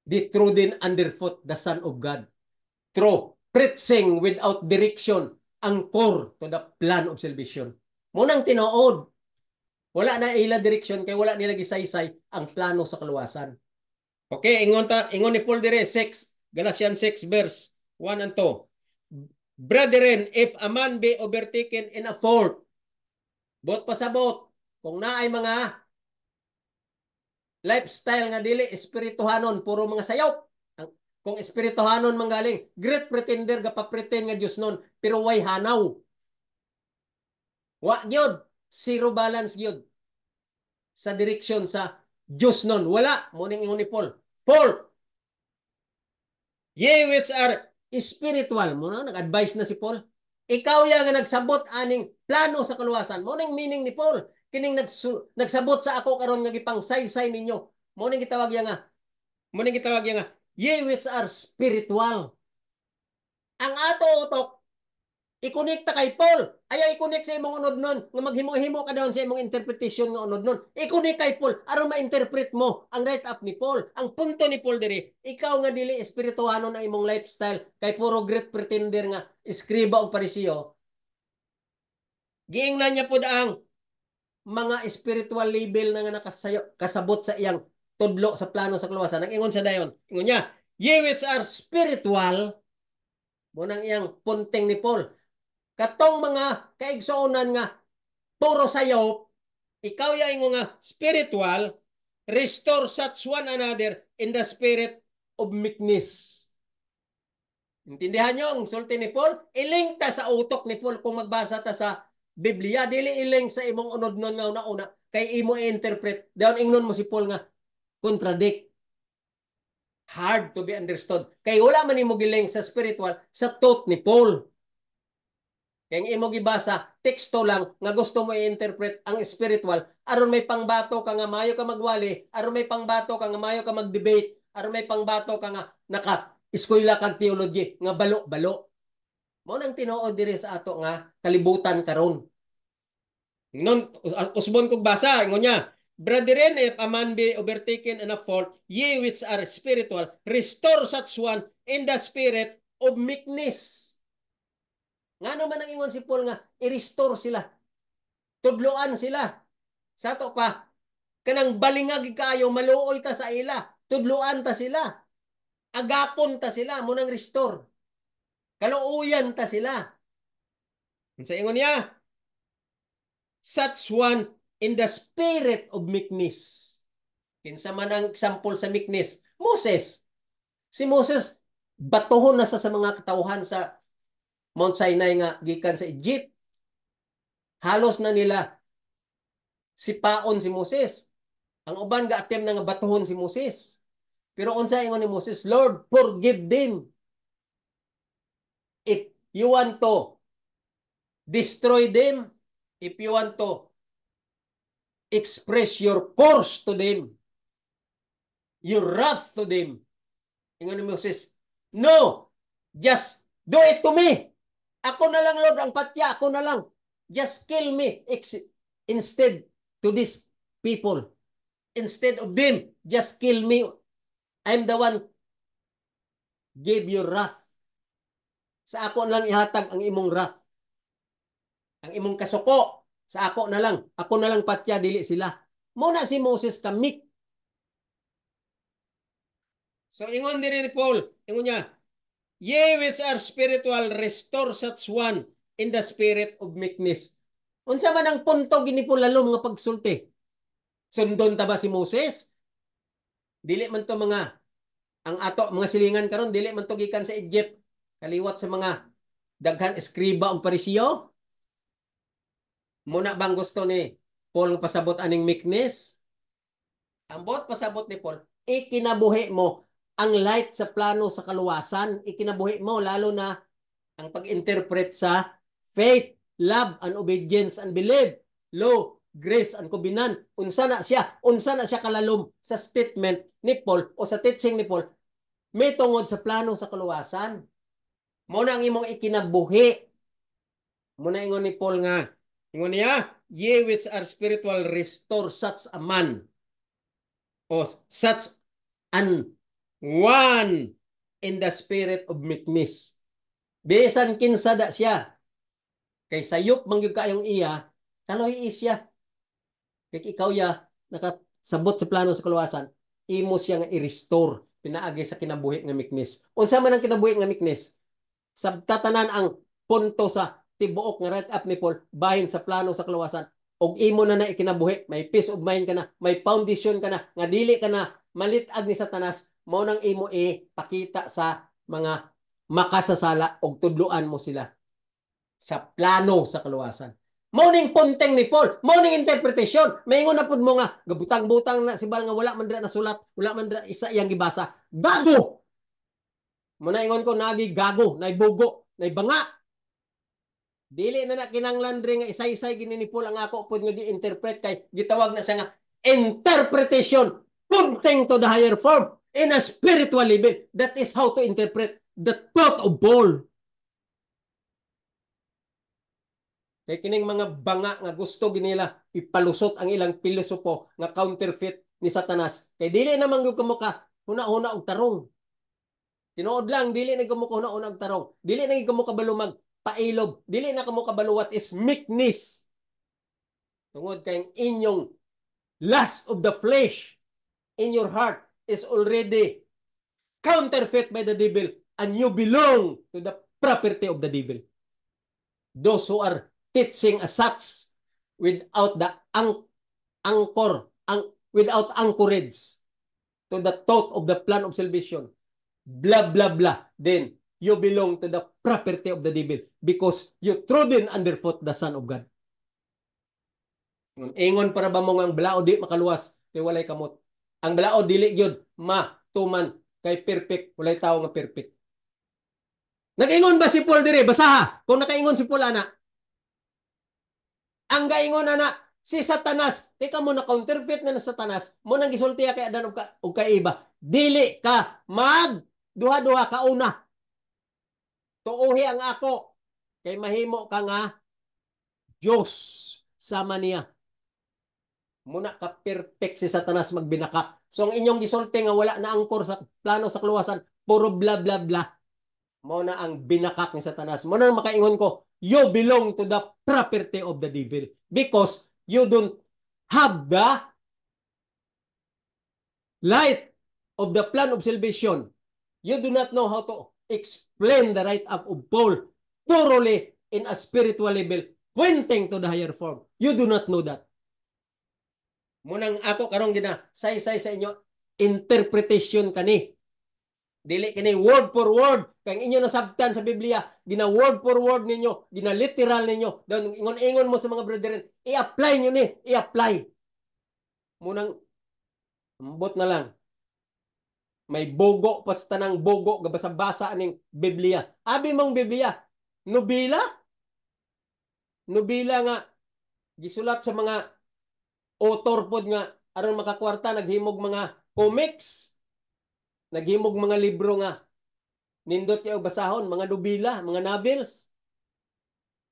They trodden underfoot the Son of God. Through preaching without direction, angkor to the plan of salvation. Munang tinuod. Wala na ila direction kay wala nila gisaysay ang plano sa kaluwasan. Okay, ingon ni Paul dire 6, Galatians 6 verse 1 and 2. Brethren, if a man be overtaken in a fault, bot pasabot, kung naay mga lifestyle nga dili espirituhanon, puro mga sayop. Kung espirituhanon manggaling, great pretender ga pa-pretend nga Dios nun, pero way hanaw. Wa gyud, zero balance gyud sa direksyon sa Dios nun. Wala, muning ingon ni Paul. Paul, ye which are spiritual. Muna, nag-advise na si Paul. Ikaw ya nga nagsabot aning plano sa kaluwasan. Muning meaning ni Paul. Kining nagsabot sa ako karon nga gipang say-say ninyo. Muning gitawag ya nga. Ye which are spiritual. Ang ato utok, i-connect kay Paul. Ayaw i-connect sa imong unod nun. Nga maghimo-himo ka doon sa imong interpretation nga unod nun. I-connect kay Paul. Aron ma-interpret mo ang write-up ni Paul. Ang punto ni Paul diri, ikaw nga dili espirituhanon ang imong lifestyle kay puro great pretender nga iskriba o parisiyo. Giingnan niya po ang mga spiritual level na nga kasabot sa iyang tudlo sa plano sa kaluwasan. Ang ingon sa dayon, ingon niya, ye which are spiritual, munang iyang punting ni Paul. Katong mga kaigsuonan nga puro sayop, ikaw ya ingon nga spiritual, restore such one another in the spirit of meekness. Intindihan nyo ang sulti ni Paul? Iling ta sa utok ni Paul kung magbasa ta sa Biblia. Dili iling sa imong unod nun nga una-una. Kay imo i-interpret. Dayon ingnon mo si Paul nga contradict. Hard to be understood. Kay wala man imo giling sa spiritual sa thought ni Paul. Kaya imo gibasa, teksto lang nga gusto mo i-interpret ang spiritual. Aron may pangbato ka nga mayo ka magwali. Aron may pangbato ka nga mayo ka mag-debate. Aron may pangbato ka nga eskwela kag theology nga balo-balo. Mao nang tinuod diri sa ato nga kalibutan karon. Non usbon kog basa ingon niya, brethren, if a man be overtaken in a fault, ye which are spiritual, restore such one in the spirit of meekness. Ngano man ang ingon si Paul nga i-restore sila. Tudloan sila. Sa to pa kanang balingag kayo maluoy ta sa ila. Tudloan ta sila. Agapon ta sila munang restore. Kaluuyan ta sila. Sa ingon niya, such one in the spirit of meekness. Kinsa man ang example sa meekness? Moses. Si Moses, batuhon na sa mga katauhan sa Mount Sinai nga gikan sa Egypt. Halos na nila sipaon si Moses. Ang uban ga attempt na nga batuhon si Moses. Pero unsa ingon ni Moses, Lord, forgive them. If you want to destroy them, if you want to express your curse to them, your wrath to them. Ingon ni Moses, no, just do it to me. Ako na lang, Lord, ang patya. Ako na lang. Just kill me instead to these people. Instead of them, just kill me. I'm the one gave you wrath. Sa ako lang ihatag ang imong wrath. Ang imong kasuko. Sa ako na lang. Ako na lang patya, dili sila. Muna si Moses kamik. So ingon diri ni Paul, ingon niya, ye which are spiritual, restore such one in the spirit of meekness. Unsa man ang punto gini po lalom nga pagsulti? Sundon ta ba si Moses? Dili man to mga ang ato mga silingan karon dili man to gikan sa Egypt. Kaliwat sa mga daghan eskriba o parisiyo. Muna bang gusto ni Paul pasabot aning meekness? Ang bot pasabot ni Paul, ikinabuhi mo ang light sa plano sa kaluwasan, ikinabuhi mo lalo na ang pag-interpret sa faith, love, and obedience, and believe, law, grace, and covenant. Unsa na siya kalalom sa statement ni Paul o sa teaching ni Paul, may tungod sa plano sa kaluwasan. Muna ang imong ikinabuhi. Muna ingon ni Paul nga, ingon niya, ye which are spiritual, restore such a man o such an one in the spirit of meekness. Bisan kinsa da siya, kay sayop mangyud kayong iya, kaloy siya. Kay ikaw ya, nakasabot sa plano sa kaluwasan, imo siya nga i-restore, pinaagi sa kinabuhi nga meekness. Unsa man ang kinabuhi nga meekness? Sa tatanan ang punto sa tibuok nga right up ni Paul, bahin sa plano sa kaluwasan, og imo na ikinabuhi, may peace of mind ka na, may foundation ka na, nga dili ka na malitag ni Satanas, mao nang imo ipakita sa mga makasasala og tudloan mo sila sa plano sa kaluwasan. Morning punteng ni Paul, morning interpretation. Maingon na pud mo nga gabutang-butang na si Bal nga wala man dira nasulat, wala man dira isa iyang gibasa. Gago. Muna ingon ko nagi gago, nay bugo, nay banga. Dili na kinanglan diri nga isa-isay gini ni Paul ang ako pud nga gi-interpret kay gitawag na siya nga interpretation, pointing to the higher form in a spiritual level. That is how to interpret the thought of Paul. Kay kining mga banga nga gusto ginila ipalusot ang ilang pilosopo nga counterfeit ni Satanas. Kay dili naman gyud kamo ka huna-huna og tarong. Tinuod lang dili na kamo huna-huna og tarong. Dili na kamo kabalo mag pailob. Dili na kamo kabalo what is meekness. Tungod kay inyong lust of the flesh in your heart is already counterfeit by the devil and you belong to the property of the devil. Those who are teaching as such without the anchor, without anchorage to the thought of the plan of salvation, blah, blah, blah, then you belong to the property of the devil because you trodden underfoot the Son of God. Ingon para ba mo ang balao di makaluwas kay walay kamot. Ang balao dili gyud matuman kay perfect, walay tawo nga perfect. Nag-ingon ba si Paul dire? Basaha. Kung nakaingon si Paul ana, ang gaingon na si Satanas, ikaw mo na counterfeit na Satanas, mo nang gisultiya kay Adan og kay Eva, dili ka mag duha-duha ka una. Tuuhi ang ako kay mahimo ka nga Diyos sama niya. Muna ka perfect si Satanas magbinakak. So ang inyong gisulti nga wala na angkor sa plano sa kaluwasan, puro bla bla bla. Mo na ang binakak ni Satanas. Mo na makaingon ko, you belong to the property of the devil because you don't have the light of the plan of salvation. You do not know how to explain the right up of Paul thoroughly in a spiritual level, pointing to the higher form. You do not know that. Munang ako karong gina say-say sa inyo, interpretation kani. Dili kini word for word kay inyo nasabtan sa Biblia, gina word for word ninyo, gina literal ninyo. Daw ingon mo sa mga brethren, i-apply niyo ni, i-apply. Munang ambot na lang. May bogo pas tanang bogo gabasa-basa ning Biblia. Abi mong Biblia, nobela? Nobela nga gisulat sa mga author pod nga aron makakwarta naghimog mga comics. Naghimog mga libro nga nindot kayo basahon, mga nobela, mga novels.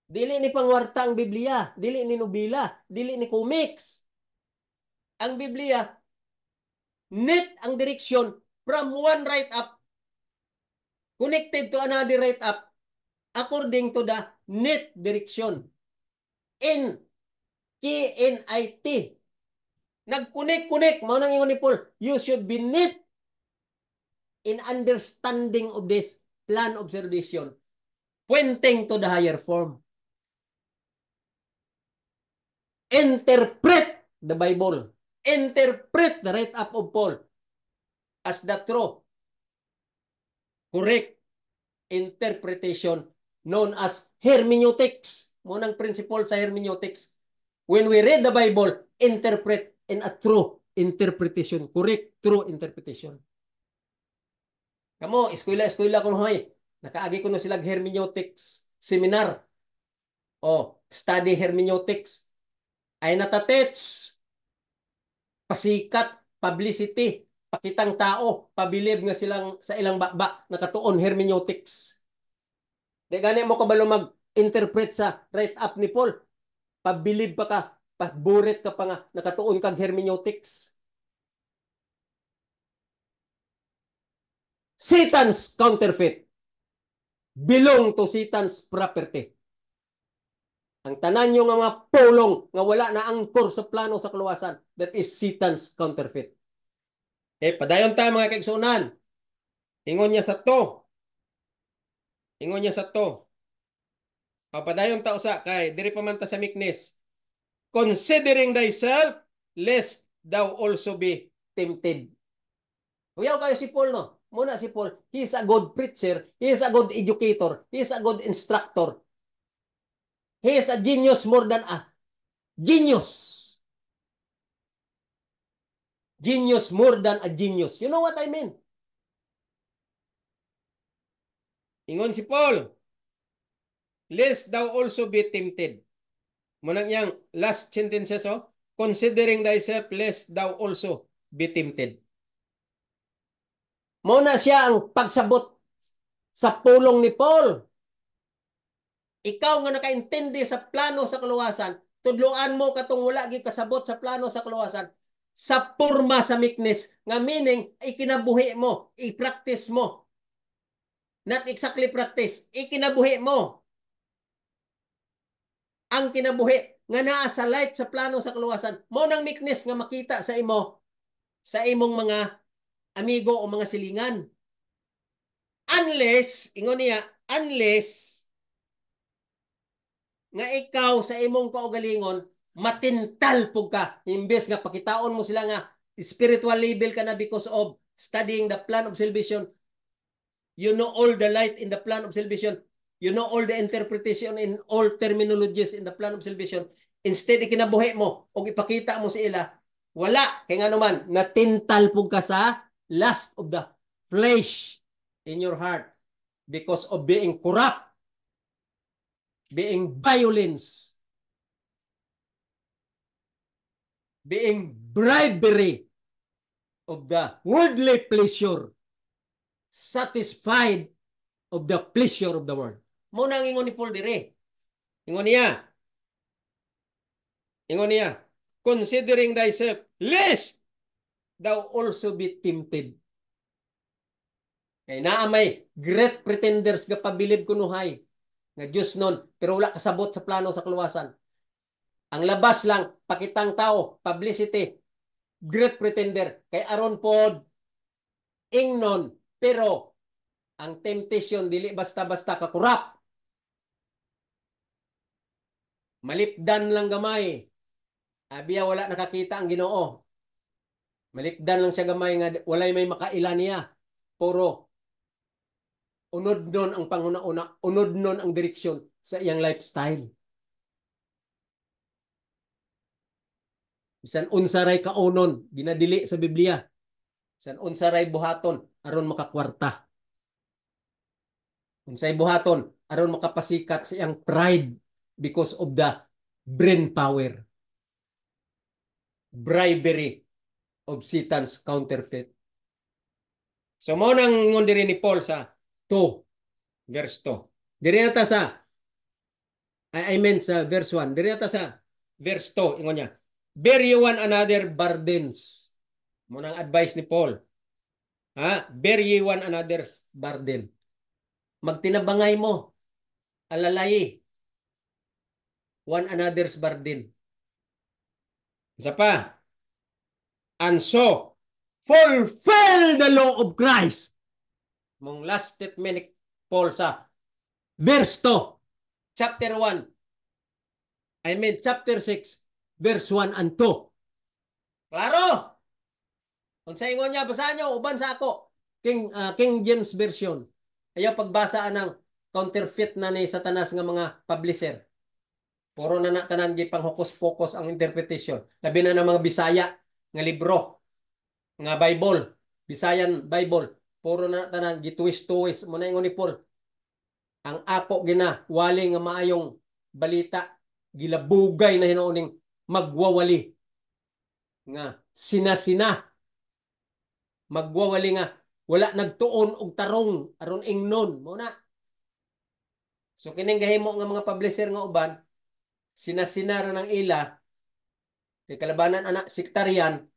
Dili ni pangwarta ang Biblia, dili ni nobela, dili ni comics. Ang Biblia, net ang direksyon from one right up connected to another right up according to the net direction. K-N-I-T. Nag-connect, mo nang ingon ni Paul, you should be net in understanding of this plan of salvation, pointing to the higher form. Interpret the Bible. Interpret the write-up of Paul as the true, correct interpretation known as hermeneutics. Munang principle sa hermeneutics. When we read the Bible, interpret in a true interpretation, correct true interpretation. Kamo, eskwela ko hoy. Nakaagi ko no sila hermeneutics seminar. O, study hermeneutics. Ay natatets. Pasikat, publicity, pakitang tao, pabilib nga silang sa ilang bakba, nakatuon hermeneutics. Di gani mo kabalo mag-interpret sa write-up ni Paul. Pabilib pa ka, paburit ka pa nga, nakatuon kag hermeneutics. Satan's counterfeit belong to Satan's property. Ang tanan nyo nga mga pulong nga wala na angkor sa plano sa kaluwasan, that is Satan's counterfeit. Padayon tayo mga kaigsunan. Ingon niya sa to. Ingon niya sa to. Padayon ta usa kay diri pa man ta sa meekness. Considering thyself, lest thou also be tempted. Uyaw kayo si Paul, no? Muna si Paul, he is a good preacher, he is a good educator, he is a good instructor. He is a genius more than a genius. Genius more than a genius. You know what I mean? Ingon si Paul, lest thou also be tempted. Munang yang last sentence so, considering thyself, lest thou also be tempted. Muna siya ang pagsabot sa pulong ni Paul. Ikaw nga nakaintindi sa plano sa kaluwasan, tudloan mo katong wala gyud kasabot sa plano sa kaluwasan sa porma sa meekness nga meaning ikinabuhi mo, i-practice mo. Not exactly practice, ikinabuhi mo. Ang kinabuhi nga naa sa light sa plano sa kaluwasan, mo nang meekness nga makita sa imo sa imong mga amigo o mga silingan. Unless, ingon niya, unless nga ikaw sa imong kaugalingon matintal pug ka imbes nga pakitaon mo sila nga spiritual level ka na because of studying the plan of salvation. You know all the light in the plan of salvation. You know all the interpretation in all terminologies in the plan of salvation. Instead ikinabuhi mo o ipakita mo sa ila, wala kay nga naman natintal pug ka sa lust of the flesh in your heart because of being corrupt, being violence, being bribery of the worldly pleasure, satisfied of the pleasure of the world. Muna ang ingon ni Paul dire. Ingon niya, considering thyself, lest thou also be tempted. Kay naa may great pretenders nga pabilib kunuhay nga Diyos nun, pero wala kasabot sa plano sa kaluwasan. Ang labas lang, pakitang tao, publicity, great pretender, kay aron pod ingnon, pero ang temptation dili basta-basta kakurap. Malipdan lang gamay. Abiya wala nakakita ang Ginoo. Malipdan lang siya gamay nga walay may makaila niya. Puro unod nun ang panguna-una, unod nun ang direksyon sa iyang lifestyle. Bisan unsaray kaunon, ginadili sa Biblia. Bisan unsaray buhaton, aron makakwarta. Unsay buhaton, aron makapasikat sa iyang pride because of the brain power. Bribery of Satan's counterfeit. So mo nang ngon diri ni Paul sa 2 verse 2. Diri nata sa I mean sa verse 1. Diri nata sa verse 2 ingon niya. Bear you one another burdens. Mo nang advice ni Paul. Bear ye one another's burden. Magtinabangay mo. Alalay. One another's burden. Isa pa. And so, fulfill the law of Christ. Mong last statement ni Paul sa verse 2, chapter 1, chapter 6, verse 1 and 2. Klaro? Kung sa ingon niya, basahan niyo, uban sa ako. King James Version. Ayaw pagbasa ng counterfeit na ni Satanas nga mga publisher. Puro na tanan gipang hokus-pokus ang interpretation. Labi na ng mga Bisaya nga libro, nga Bible, Bisayan Bible. Puro na tanan gitwist-twist mo na ingon ni Paul. Ang ako gina wali nga maayong balita gilabugay na hinooning magwawali nga sina-sina magwawali nga wala nagtuon og tarong aron ingnon mo na. So kining gahimo nga mga publisher nga uban sina-sina ra ng ila kay kalabanan anak sektaryan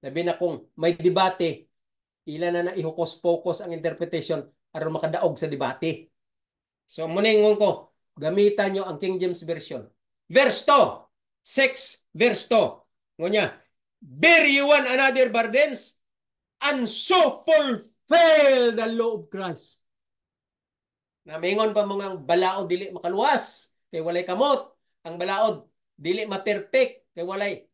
labi na kung may debate ila na ihukos-pokos ang interpretation aron makadaog sa debate. So muningon ko gamitan nyo ang King James Version. Verse 2, 6 verse 2. Ngonya, bear you one another burdens and so fulfill the law of Christ. Namingon pa mga balaod dili makaluwas kay walay kamot. Ang balaod dili ma-perfect kay walay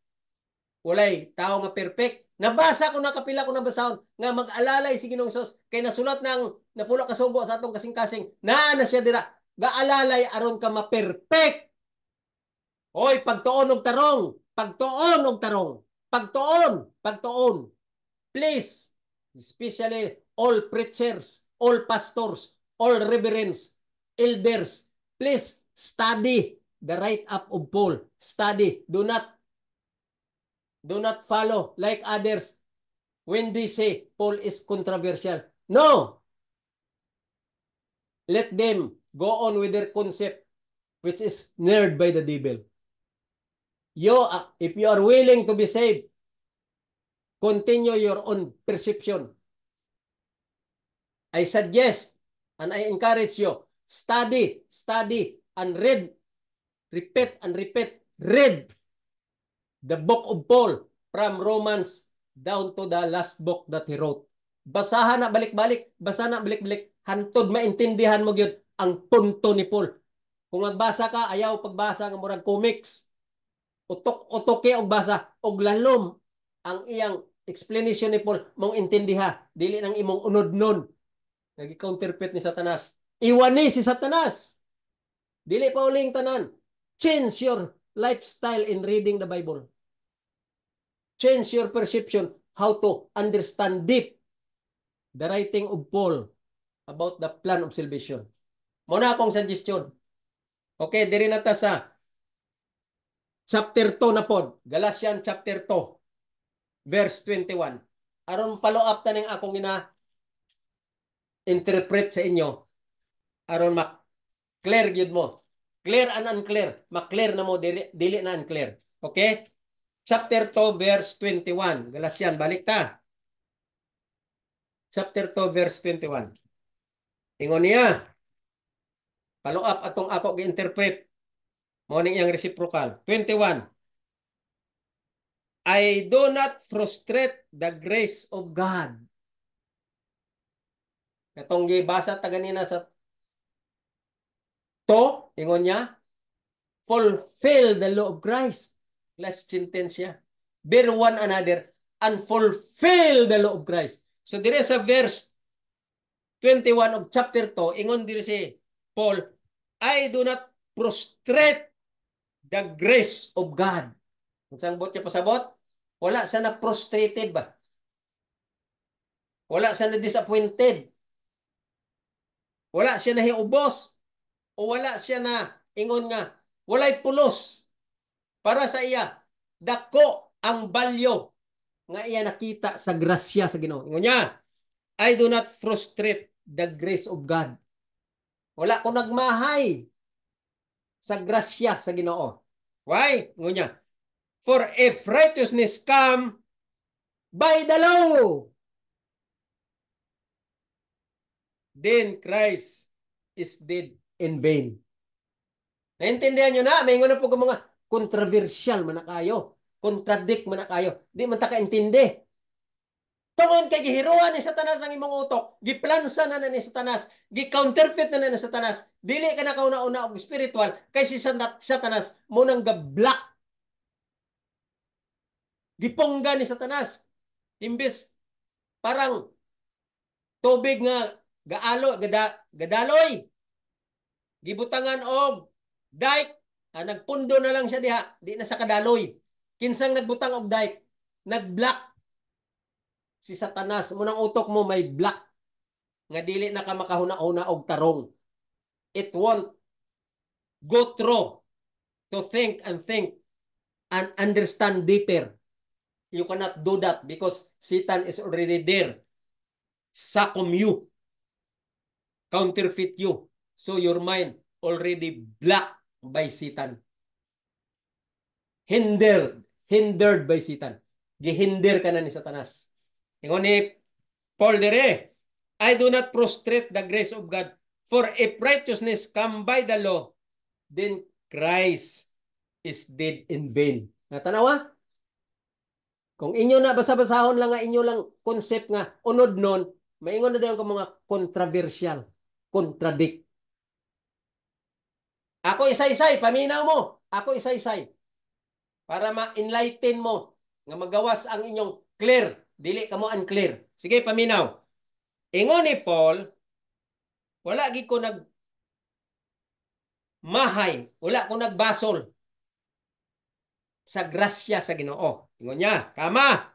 tao nga perfect. Nabasa ko na kapila ko nabasahon nga mag-alalay si Ginoong Hesus kay nasulat ng napulo ka sugo sa atong kasing-kasing naa na siya dira gaalalay aron ka ma-perfect. Oy, pagtuon og tarong, pagtuon og tarong, pagtuon. Please, especially all preachers, all pastors, all reverends, elders, please study the write-up of Paul. Study. Do not follow like others when they say Paul is controversial. No. Let them go on with their concept which is nerd by the devil. If you are willing to be saved, continue your own perception. I suggest and I encourage you, study and read, repeat, read the book of Paul from Romans down to the last book that he wrote. Basahan na balik-balik, hantod maintindihan mo gyud ang punto ni Paul. Kung magbasa ka, ayaw pagbasa ng murag comics. Utok-utoke og basa og lalom ang iyang explanation ni Paul mong intindiha, dili nang imong unod-non. Nagi-counterfeit ni Satanas. Iwani si Satanas. Dili pa uling tanan. Change your lifestyle in reading the Bible. Change your perception how to understand deep the writing of Paul about the plan of salvation. Muna akong suggestion. Okay, diri na ta sa chapter 2 na pod. Galatians chapter 2, verse 21. Aron follow up taning akong interpret sa inyo. Aron clear gyud mo. Clear and unclear. Ma-clear na mo, dili na unclear. Okay? Chapter 2, verse 21. Galatian, balik ta. Chapter 2, verse 21. Ingon niya. Follow up atong ako gi-interpret. Mo ning iyang reciprocal. 21. I do not frustrate the grace of God. Katong gibasa ta ganina sa to, ingon niya, fulfill the law of Christ. Last sentence siya. Bear one another and fulfill the law of Christ. So dire sa verse 21 of chapter 2, ingon dire si Paul, I do not frustrate the grace of God. Kung saan bot niya pasabot? Wala siya na frustrated ba? Wala siya na disappointed. Wala siya na hiubos. O wala siya na ingon nga, walay pulos. Para sa iya, dako ang balyo nga iya nakita sa grasya sa Ginoo. Ingon niya, I do not frustrate the grace of God. Wala ko nagmahay sa grasya sa Ginoo. Why? Ingon niya, for if righteousness come by the law, then Christ is dead in vain. Naintindihan nyo na? May ingon na po mga controversial man na kayo. Contradict man na kayo. Di man ta kaintindi. Tungod kay gihiruan ni Satanas ang imong utok, giplansa na ni Satanas, gi-counterfeit na ni Satanas, dili ka na kauna-una og spiritual kay si Satanas mo nang ga-block, gipungga ni Satanas. Imbis parang tubig nga gadaloy, gibutangan og dike, nagpundo na lang siya diha, di na sa kadaloy. Kinsang nagbutang og dike, nag-block si Satanas, mo nang utok mo may block nga dili na ka makahuna-una og tarong. It won't go through to think and understand deeper. You cannot do that because Satan is already there. Sakom you, counterfeit you. So your mind already blocked by Satan. Hindered by Satan. Gihinder ka na ni Satanas. Ingon ni Paul dire, I do not prostrate the grace of God, for if righteousness come by the law, then Christ is dead in vain. Natanawa? Kung inyo na basa-basahon lang nga inyo lang concept nga unod nun, maingon na dayon ko mga controversial, contradict. Ako isa-isay, paminaw mo. Ako isa-isay. Para ma-enlighten mo nga magawas ang inyong clear, dili ka mo unclear. Sige, paminaw. Ingon ni Paul, wala gi ko mahay, wala ko nagbasol sa grasya sa Ginoo. Ingon niya, kama.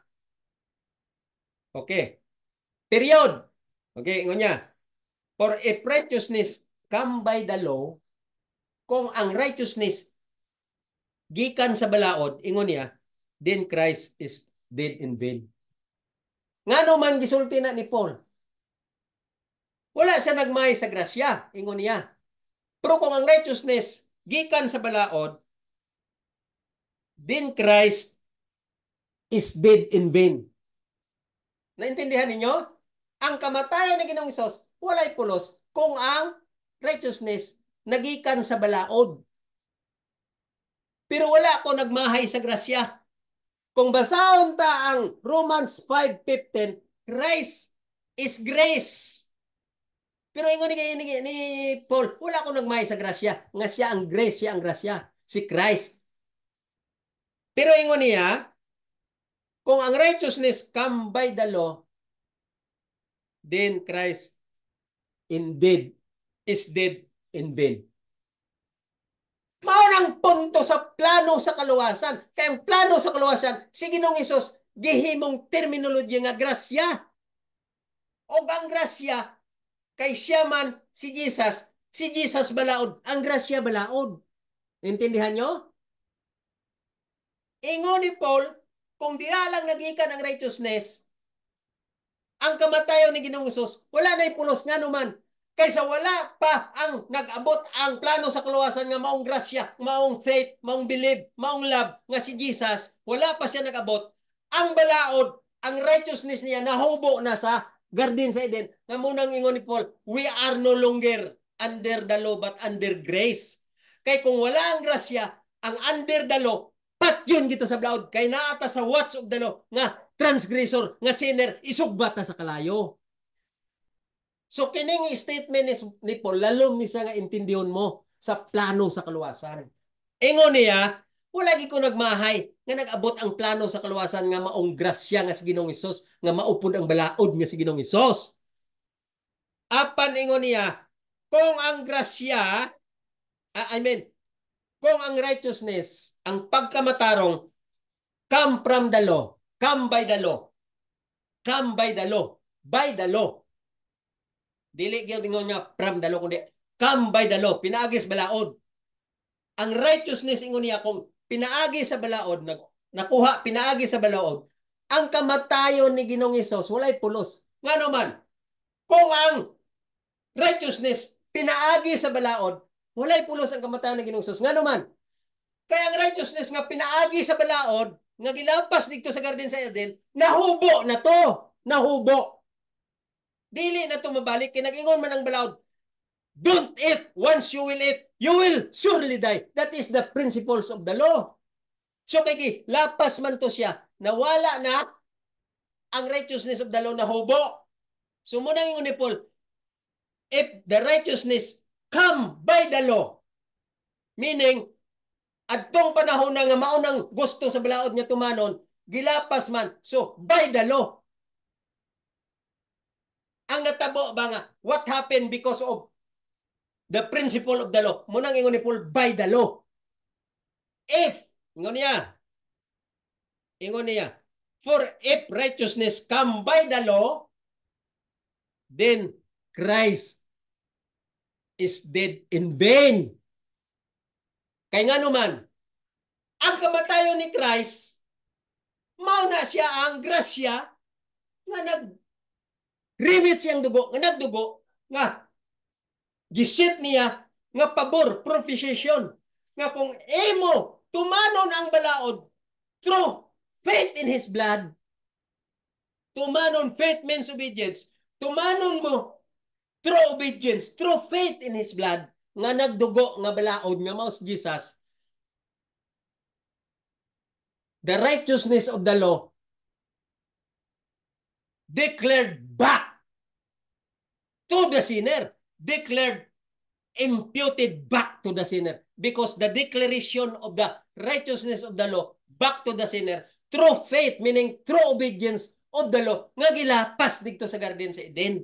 Okay. Period. Okay, ingon niya. For if righteousness come by the law, kung ang righteousness gikan sa balaod, ingon niya, then Christ is dead in vain. Ngano man gisulti na ni Paul? Wala siya nagmay sa grasya, ingon niya. Pero kung ang righteousness gikan sa balaod, then Christ is dead in vain. Naintindihan ninyo? Ang kamatayan ni Ginoong Hesus walay pulos kung ang righteousness nagikan sa balaod. Pero wala ko nagmahay sa grasya. Kung basahon ta ang Romans 5:15, Christ is grace. Pero ingon ni Paul, wala ko nagmahay sa grasya. Nga siya ang grace, siya ang grasya. Si Christ. Pero ingon niya, kung ang righteousness come by the law, then Christ indeed is dead in vain. Mao nang punto sa plano sa kaluwasan. Kaya ang plano sa kaluwasan, si Ginoong Hesus, gihimong terminology nga grasya. O ang grasya, kay siya man si Jesus balaod, ang grasya balaod. Intindihan nyo? Ingon ni Paul, kung di lang nagikan ang righteousness, ang kamatayon ni Ginoong Hesus, wala na'y pulos nga naman. Kaysa wala pa ang nag-abot ang plano sa kaluwasan nga maong grasya, maong faith, maong believe, maong love nga si Jesus, wala pa siya nag-abot. Ang balaod, ang righteousness niya nahubo na sa Garden sa Eden, nga munang ingon ni Paul, we are no longer under the law but under grace. Kay kung wala ang grasya, ang under the law, pat yun kita sa balaod. Kay naata sa watch of the law, nga transgressor, nga sinner, isugbat na sa kalayo. So kining statement ni Paul, lalom ni siya nga intindihon mo sa plano sa kaluwasan. Ingon niya, wala gi ko nagmahay nga nag-abot ang plano sa kaluwasan nga maong grasya nga si Ginoong Hesus, nga maupod ang balaod nga si Ginoong Hesus. Apan ingon niya, kung ang grasya, kung ang righteousness, ang pagkamatarong, come from the law, come by the law, come by the law, by the law. Dili gyud ingon niya from the law, kundi come by the law, pinaagis balaod. Ang righteousness ingon niya kung pinaagi sa balaod, nakuha pinaagi sa balaod, ang kamatayon ni Ginoong Hesus walay pulos. Nga naman, kung ang righteousness pinaagi sa balaod, walay pulos ang kamatayon ni Ginoong Hesus. Nga naman, kaya ang righteousness nga pinaagi sa balaod, nga gilapas dito sa Garden sa Eden, nahubo na to. Nahubo. Dili na to mabalik. Kinag-ingon man ang balaod, don't eat. Once you will eat, you will surely die. That is the principles of the law. So kay lapas man to siya, nawala na ang righteousness of the law na hubo. So mo nang ingon ni Paul, if the righteousness come by the law, meaning adtong panahon na nga maunang gusto sa balaod niya tumanon, gilapas man. So by the law. Ang natabo ba nga, what happened because of the principle of the law? Munang ingon ni Paul, by the law. If, ingon niya, for if righteousness come by the law, then Christ is dead in vain. Kaya nga naman, ang kamatayon ni Christ, mauna siya ang grasya nga nag-remit siyang dugo, nga nagdugo, nga gisit niya nga pabor, propitiation, nga kung imo tumanon ang balaod through faith in His blood, tumanon, faith means obedience, tumanon mo through obedience, through faith in His blood, nga nagdugo nga balaod nga maus Jesus, the righteousness of the law declared back to the sinner, declared imputed back to the sinner, because the declaration of the righteousness of the law back to the sinner through faith, meaning through obedience of the law, nga gilapas dito sa garden sa Eden.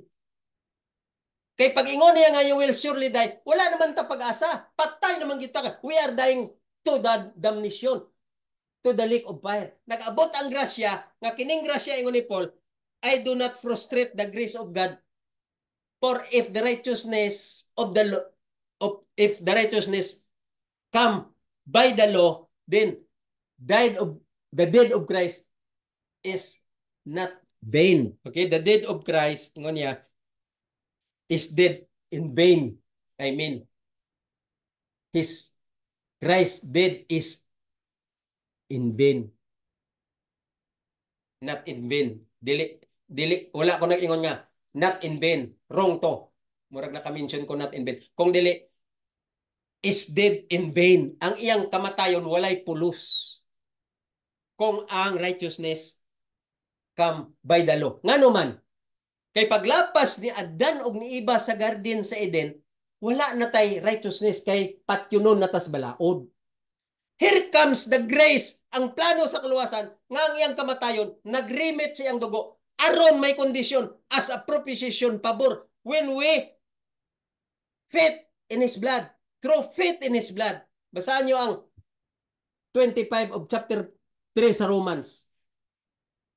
Kay pag ingon niya nga you will surely die, wala naman ta pag-asa. Patay naman kita ka. We are dying to the damnation, to the lake of fire. Nag-abot ang grasya, nga kining grasya ingon ni Paul, I do not frustrate the grace of God, for if the righteousness of the law, if the righteousness come by the law, then the death of Christ is not vain. Okay, the death of Christ, ingon niya, is dead in vain. I mean, His Christ dead is in vain. Not in vain. Dili, wala ko nag-ingon nga, not in vain. Wrong to. Murag naka-mention ko not in vain. Kung dili, is dead in vain. Ang iyang kamatayon, walay pulos. Kung ang righteousness come by the law. Nga naman, kay paglapas ni Adan og ni Eva sa garden sa Eden, wala na tay righteousness kay patyunon na tas balaod. Here comes the grace, ang plano sa kaluwasan, nga ang iyang kamatayon, nag-remit siyang dugo, aron may condition as a propitiation pabor when we faith in His blood, through faith in His blood. Basahan niyo ang 25 of chapter 3 sa Romans.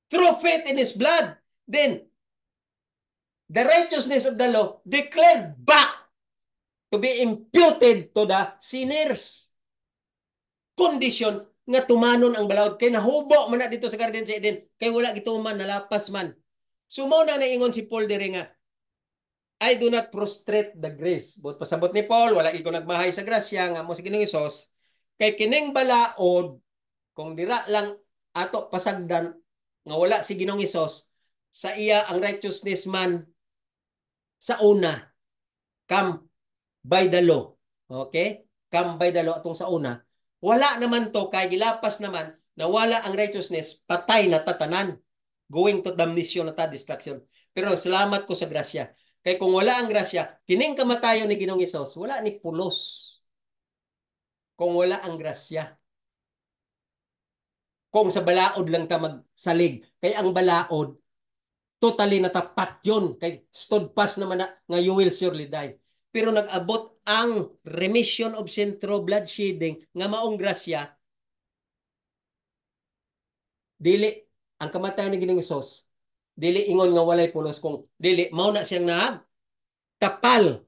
Through faith in His blood, then the righteousness of the law declared back to be imputed to the sinners. Condition nga tumanon ang balaod. Kay nahubo man na dito sa garden sa Eden. Kay wala gituman, nalapas man. Sumaw na naingon si Paul diri nga, I do not prostrate the grace. But pasabot ni Paul, wala ikaw nagmahay sa grasya nga mo sa Ginoong Hesus. Kay kining balaod, kung dira lang ato pasagdan nga wala si Ginoong Hesus, sa iya ang righteousness man sa una, come by the law. Okay? Come by the law atong sa una. Wala naman to, kay gilapas naman, na wala ang righteousness, patay na tatanan. Going to damnation na ta, destruction. Pero salamat ko sa grasya. Kay kung wala ang grasya, kining kamatayon ni Ginoong Hesus, wala ni pulos. Kung wala ang grasya. Kung sa balaod lang ta magsalig. Kay ang balaod, totally natapat yun. Kay stood fast naman na nga you will surely die. Pero nag-abot ang remission of sin through blood shedding nga maong grasya, dili ang kamatayon ni Ginoong Hesus, dili ingon nga walay pulos, kung dili mao na siyang nagtapal,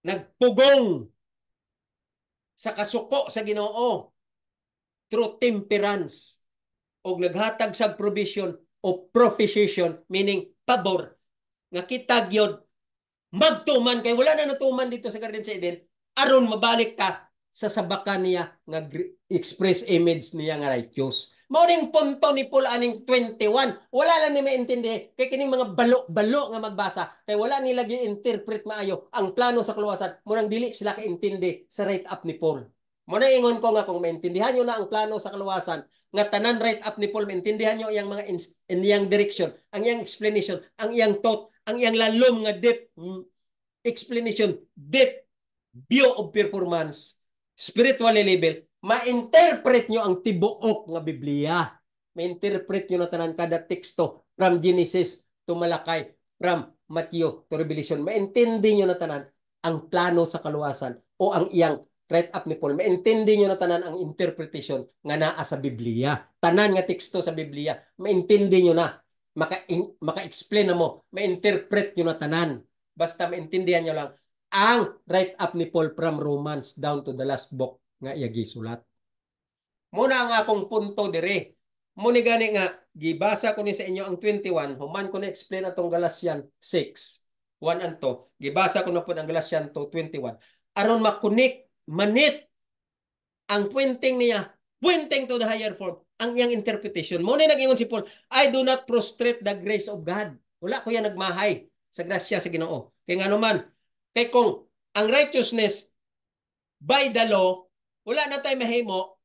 nagpugong sa kasuko sa Ginoo through temperance og naghatag sa provision o propitiation, meaning pabor, nga kita gyud magtuman, kay wala na natuman dito sa garden sa Eden, aron mabalik ka sa sabakan niya nga express image niya nga righteous. Mao ning punto ni Paul aning 21. Wala lang ni maintindi kay kining mga balo-balo nga magbasa, kay wala nila gi-interpret maayo ang plano sa kaluwasan, murang dili sila kaintindi sa write up ni Paul. Muna ingon ko nga kung maintindihan nyo na ang plano sa kaluwasan, nga tanan right up ni Paul, maintindihan nyo iyang mga iyang direction, ang iyang explanation, ang iyang thought, ang iyang lalom nga deep explanation, deep view of performance, spiritually level, ma-interpret nyo ang tibuok nga Biblia. Ma-interpret nyo na tanan kada teksto from Genesis to Malakay, from Matthew to Revelation. Maintindi nyo na tanan ang plano sa kaluwasan o ang iyang right up ni Paul. Maintindi nyo na tanan ang interpretation nga naa sa Biblia. Tanan nga teksto sa Biblia, maintindi nyo na. Maka-explain na mo, ma-interpret nyo na tanan. Basta maintindihan nyo lang ang right up ni Paul from Romans down to the last book nga iya gisulat. Muna nga akong punto dire. Muni gani nga gibasa ko ni sa inyo ang 21, human ko na explain atong Galatians 6, 1 and 2. Gibasa ko na po ang Galatians 2:21. Aron makunik manit ang pointing niya, pointing to the higher form, ang iyang interpretation. Muna nag-ingon si Paul, I do not prostrate the grace of God. Wala ko yan nagmahay sa grasya sa Ginoo. Kaya nga naman, kay kung ang righteousness by the law, wala na tayo mahimo,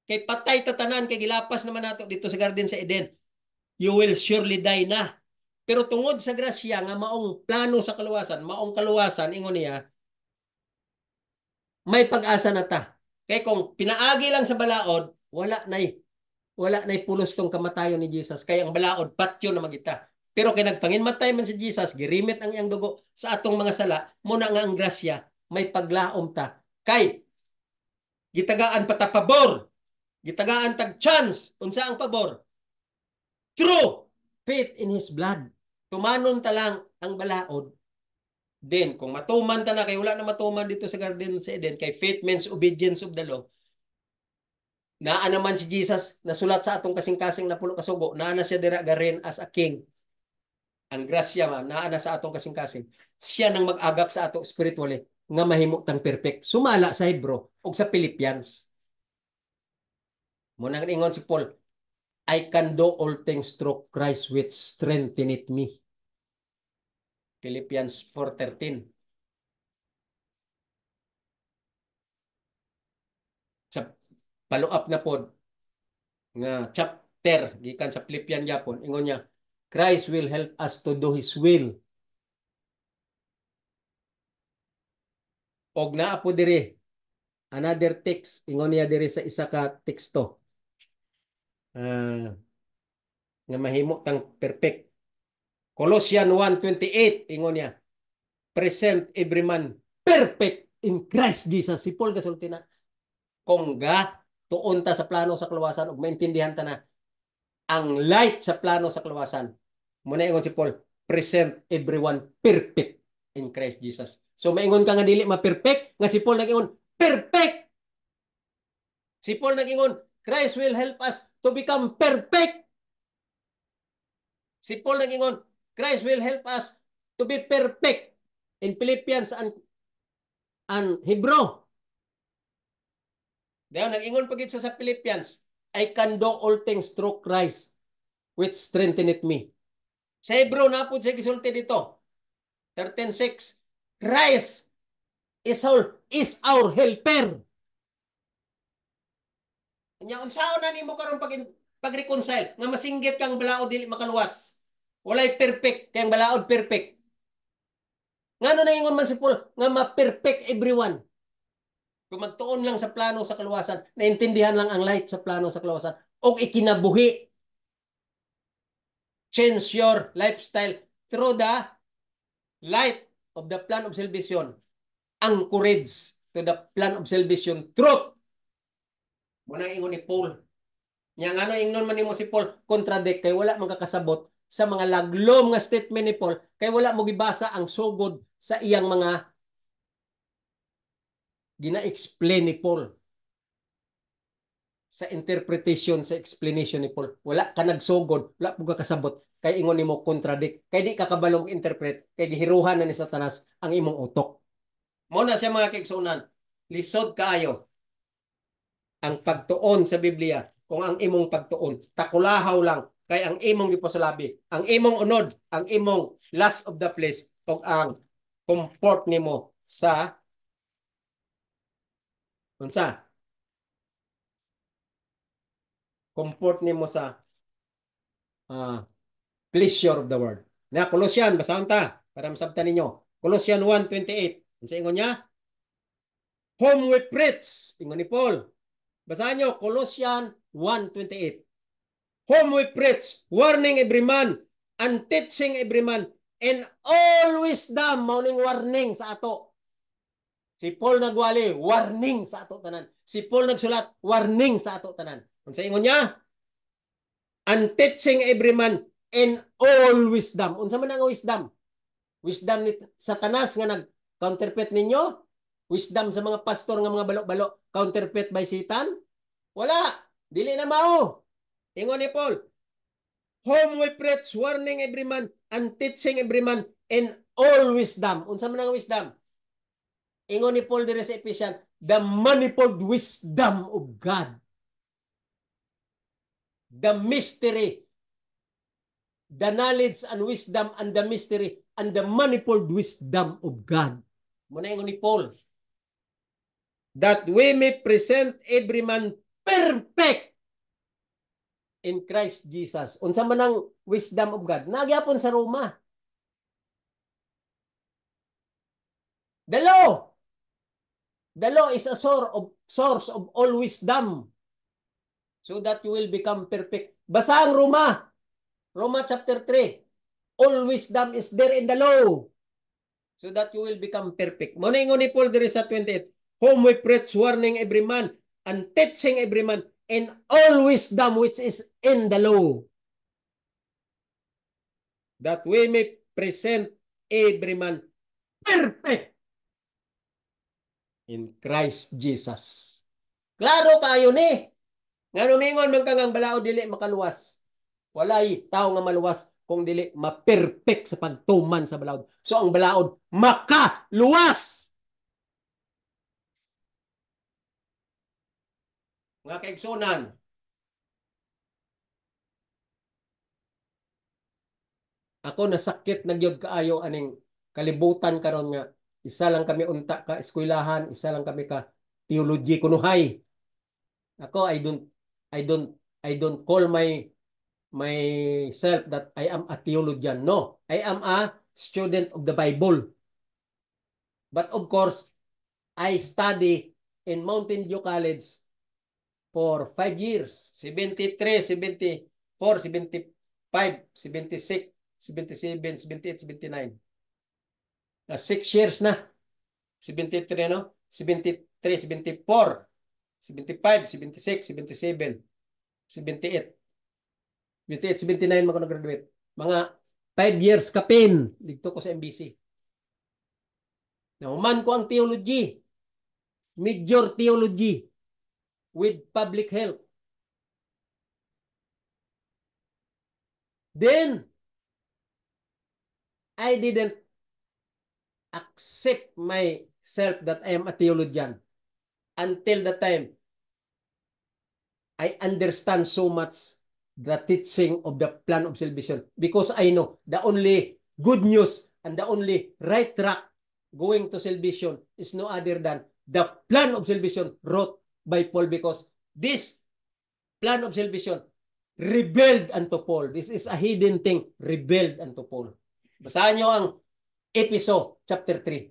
kay patay tatanan, kay gilapas naman nato dito sa Garden sa Eden, you will surely die na. Pero tungod sa grasya nga maong plano sa kaluwasan, maong kaluwasan, ingon niya, may pag-asa na ta. Kay kung pinaagi lang sa balaod, wala nay pulos tong kamatayon ni Jesus. Kay ang balaod patyo na magita. Pero kay nagpanginmatay man si Jesus, girimit ang iyang dugo sa atong mga sala, muna nga ang grasya, may paglaom ta. Kay gitagaan pa ta pabor, gitagaan tag chance, unsa ang pabor? True faith in His blood. Tumanon ta lang ang balaod. Then, kung matuman ta na, kay wala na matuman dito sa Garden sa Eden, kay faith means obedience of the law. Naa naman si Jesus, nasulat sa atong kasing-kasing na pulo kasugo, naa na siya dira garin as a king. Ang grasya man, naa na sa atong kasing-kasing. Siya nang mag-agak sa ato spiritually, nga mahimo tang perfect. Sumala sa Hebro o sa Philippians. Munang ingon si Paul, I can do all things through Christ which strengtheneth me. Philippians 4:13. Sa follow-up na pod nga chapter gikan sa Philippians Japon, ingon niya, Christ will help us to do His will. Og naa po diri another text, ingon niya diri sa isa ka teksto. Nga mahimo tang perfect. Colossians 1:28, ingon niya, present every man perfect in Christ Jesus. Si Paul gasulti na, kung tuon ta sa plano sa kaluwasan ug maintindihan ta na ang light sa plano sa kaluwasan. Muna ingon si Paul, present everyone perfect in Christ Jesus. So maingon ka nga dili ma-perfect, nga si Paul nag-ingon perfect. Si Paul nag-ingon, Christ will help us to become perfect. Si Paul nag-ingon, Christ will help us to be perfect in Philippians and Hebrew. Dahil nag-ingon pagit sa Philippians, I can do all things through Christ which strengtheneth me. Sa Hebrew na po siya gisulti dito. 13:6. Christ is our helper. Nya unsaon na nimo karon pag-reconcile nga masinggit kang balaod dili makaluwas. Walay perfect kay ang balaod perfect. Ngano na ingon man si Paul nga ma-perfect everyone. Kung magtuon lang sa plano sa kaluwasan, naintindihan lang ang light sa plano sa kaluwasan og ikinabuhi. Change your lifestyle through the light of the plan of salvation. Anchorage to the plan of salvation. Truth. Muna ingon ni Paul. Nya nga ingnon man nimo si Paul contradict kay wala man kakasabot sa mga laglom nga statement ni Paul kay wala mo gibasa ang sugod sa iyang mga gina-explain ni Paul sa interpretation sa explanation ni Paul. Wala ka nagsugod, wala po ka kasabot kay ingon nimo contradict kay di ka kabalong interpret kay gihiruhan na ni Satanas ang imong utok. Mo na siya mga kaigsunan, lisod kaayo ang pagtuon sa Biblia. Kung ang imong pagtuon takulahaw lang kay ang imong gipasalabi, ang imong unod, ang imong last of the place o ang comfort nimo sa Unsa? Comfort nimo sa ah, pleasure of the world. Na Colossian, basahan ta para masabtan ninyo. Colossian 1:28. Unsa ingon niya? Whom we preach. Ingon ni Paul. Basahan nyo, Colossian 1:28. Whom we preach, warning every man, and teaching every man, and all wisdom, mauning warning sa ato. Si Paul nagwali, warning sa ato tanan. Si Paul nagsulat, warning sa ato tanan. Kung sa ingon niya, and teaching every man, and all wisdom. Unsa man ang wisdom? Wisdom ni Satanas nga nag-counterfeit ninyo? Wisdom sa mga pastor nga mga balo-balo, counterfeit by Satan? Wala. Dili na mao. Ingon ni Paul, whom we preach, warning every man, and teaching every man, in all wisdom. Unsa man ang wisdom? Ingon ni Paul dire sa Ephesians, the manifold wisdom of God. The mystery, the knowledge and wisdom and the mystery and the manifold wisdom of God. Muna ingon ni Paul, that we may present every man perfect in Christ Jesus. Unsa man ang wisdom of God? Nagyapon sa Roma. The law. The law is a source of all wisdom so that you will become perfect. Basa ang Roma. Roma chapter 3. All wisdom is there in the law so that you will become perfect. Muna ingon ni Paul diri sa 28. Whom we preach, warning every man and teaching every man in all wisdom which is in the law, that we may present every man perfect in Christ Jesus. Klaro kayo ni. Nga numingon man kang balaod dili makaluwas. Walay tao nga maluwas kung dili ma-perfect sa pagtuman sa balaod. So ang balaod makaluwas. Nga kaigsunan, ako nasakit na gyud kaayo aning kalibutan karon nga isa lang kami unta ka eskwelahan, isa lang kami ka theology kunuhay. Ako I don't call myself that I am a theologian. No, I am a student of the Bible. But of course, I study in Mountain View College for 5 years. 73, 74, 75, 76, 77, 78, 79. 6 years na. 73, no? 73, 74, 75, 76, 77, 78. 78, 79 mo ko nag-graduate. Mga 5 years kapin. Dito ko sa MBC. Nauman ko ang theology. Major theology with public health. Then, I didn't accept myself that I am a theologian until the time I understand so much the teaching of the plan of salvation, because I know the only good news and the only right track going to salvation is no other than the plan of salvation wrote by Paul, because this plan of salvation revealed unto Paul. This is a hidden thing revealed unto Paul. Basahan nyo ang Episode chapter 3.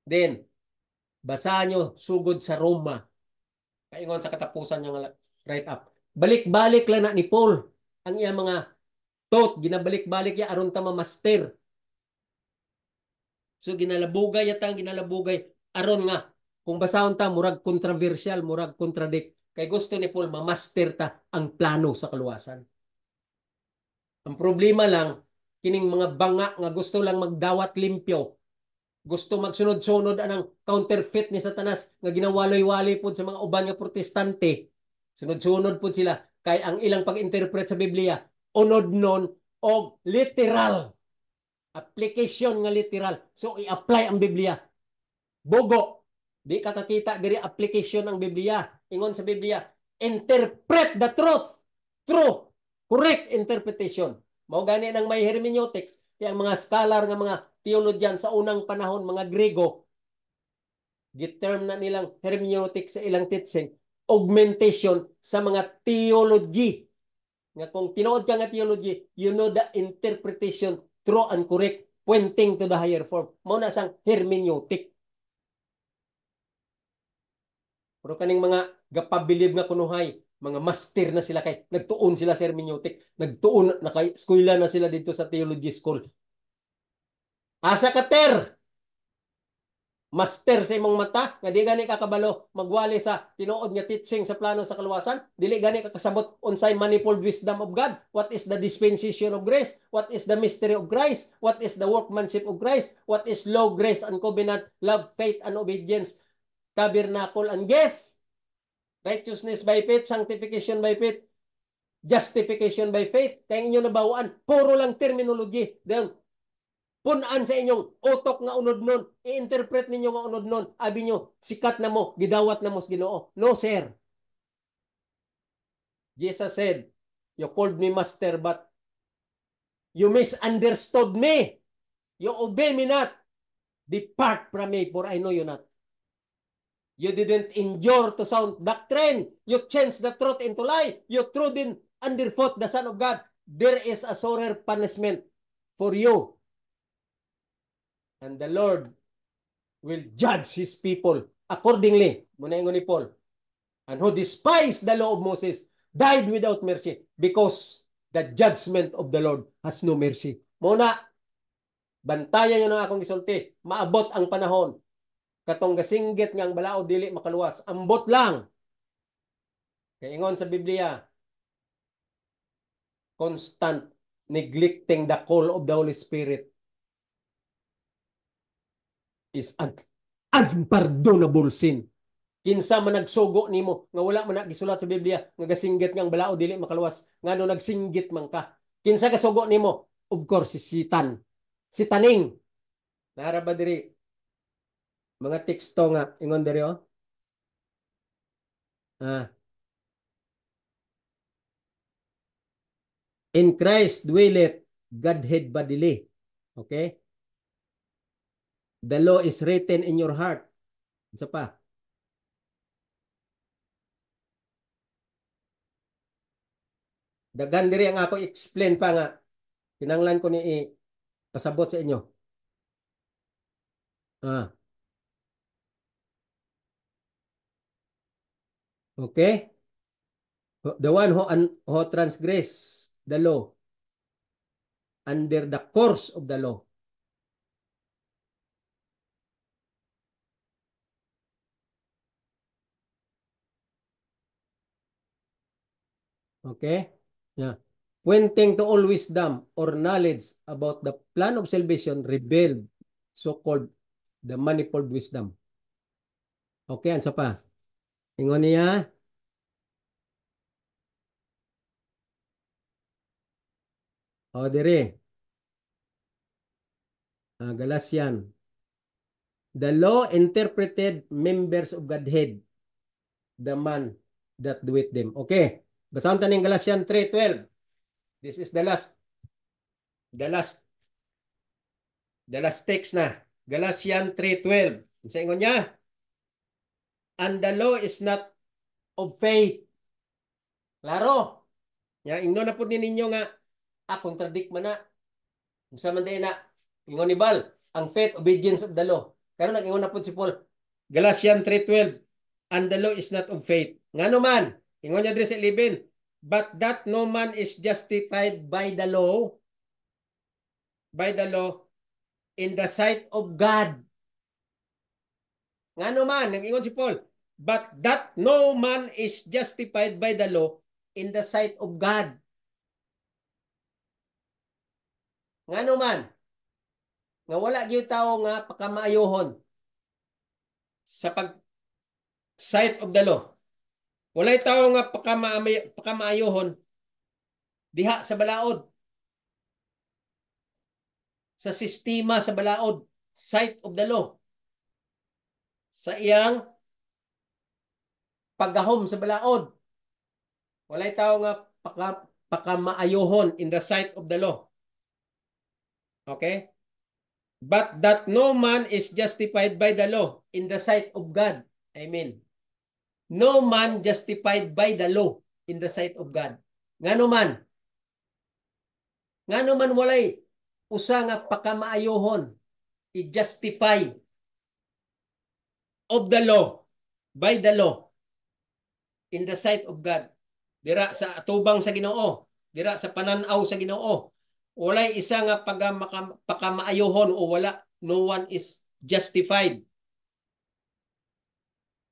Then, basahan nyo sugod sa Roma. Kaingon sa katapusan niyang write-up. Balik-balik lang na ni Paul ang iyang mga thought. Ginabalik-balik ya aron ta ma-master. So, ginalabugay aron nga. Kung basahon ta, murag controversial, murag contradict. Kay gusto ni Paul, ma-master ta ang plano sa kaluwasan. Ang problema lang, kining mga banga nga gusto lang magdawat limpyo, gusto magsunod-sunod anang counterfeit ni Satanas nga ginawaloy-waloy po sa mga uban nga protestante. Sunod-sunod po sila kay ang ilang pag-interpret sa Biblia unod non og literal. Application nga literal. So i-apply ang Biblia. Bogo. Di ka kakita diri application ang Biblia. Ingon sa Biblia, interpret the truth. True. Correct interpretation. Mao gani nang may hermeneutics, kaya ang mga scholar nga mga theologian sa unang panahon, mga Grego, Giterm na nilang hermeneutic sa ilang teaching, augmentation sa mga theology. Nga kung tinuod ka nga theology, you know the interpretation true and correct, pointing to the higher form. Mao na sang hermeneutic. Pero kaning mga gapabilib nga kunuhay, mga master na sila kay nagtuon sila sa hermeneutic, nagtuon na kay eskwela na sila dito sa theology school. Asa ka ter? Master sa imong mata nga di gani ka kabalo magwali sa tinuod nga teaching sa plano sa kaluwasan, dili gani ka kasabot unsay manifold wisdom of God, what is the dispensation of grace, what is the mystery of Christ, what is the workmanship of Christ, what is law, grace and covenant, love, faith and obedience, tabernacle and gift, righteousness by faith, sanctification by faith, justification by faith. Kaya inyo nabawaan puro lang terminology. Then punan sa inyong utok nga unod nun, i-interpret ninyo nga unod nun, abi nyo, sikat na mo, gidawat na mo sa Ginoo. No, sir. Jesus said, you called me master, but you misunderstood me. You obey me not. Depart from me, for I know you not. You didn't endure to sound doctrine. You changed the truth into lie. You trodden underfoot the Son of God. There is a sorer punishment for you. And the Lord will judge his people accordingly. Muna yung ni Paul. And who despised the law of Moses died without mercy because the judgment of the Lord has no mercy. Muna, bantayan nyo na akong gisulti. Maabot ang panahon. Katong gasinggit nga ang balao dili makaluwas. Ambot lang. Kaya ingon sa Biblia, constant neglecting the call of the Holy Spirit is an unpardonable sin. Kinsa man nagsugo nimo nga wala man gisulat sa Biblia nga gasinggit nga ang balao dili makaluwas ngano nagsinggit man ka. Kinsa gasugo nimo? Of course si Satan. Si Taning. Nara ba diri mga teksto nga ingon diri oh. Ah, in Christ dwelleth Godhead bodily. Okay? The law is written in your heart. Isa pa. Dagan diri ang ako explain pa nga kinanglan ko ni pasabot sa inyo. Ah, okay? The one who transgress the law under the course of the law. Okay? Yeah. Pointing to all wisdom or knowledge about the plan of salvation revealed, so-called the manifold wisdom. Okay, ano pa? Ingon niya, o dire, Galatian. The law interpreted members of Godhead, the man that doeth them. Okay, basahan tayo ng Galatian 3:12. This is the last, the last text na. Galatian 3:12. Sa ingon niya, and the law is not of faith. Klaro. Ya, ingno na po ninyo nga, contradict man na. Sa man na, ingon ni Bal, ang faith, obedience of the law. Pero nag-ingon na po si Paul, Galatians 3:12, and the law is not of faith. Nga naman, ingon niya sa 11, but that no man is justified by the law, in the sight of God. Nga naman, nag-ingon si Paul, but that no man is justified by the law, in the sight of God. Nga naman, nga wala gyud tawo nga pakamaayohon sa pag sight of the law. Walay tawo nga pakamaayohon diha sa balaod. Sa sistema sa balaod, sight of the law. Sa iyang paggahom sa balaod. Walay tawo nga pakamaayohon in the sight of the law. Okay? But that no man is justified by the law in the sight of God. Amen. No man justified by the law in the sight of God. Ngano man? Ngano man walay usa nga pakamaayohon i-justify of the law by the law in the sight of God. Dira sa atubang sa Ginoo, dira sa pananaw sa Ginoo. Walay isa nga pakamaayohon o wala, no one is justified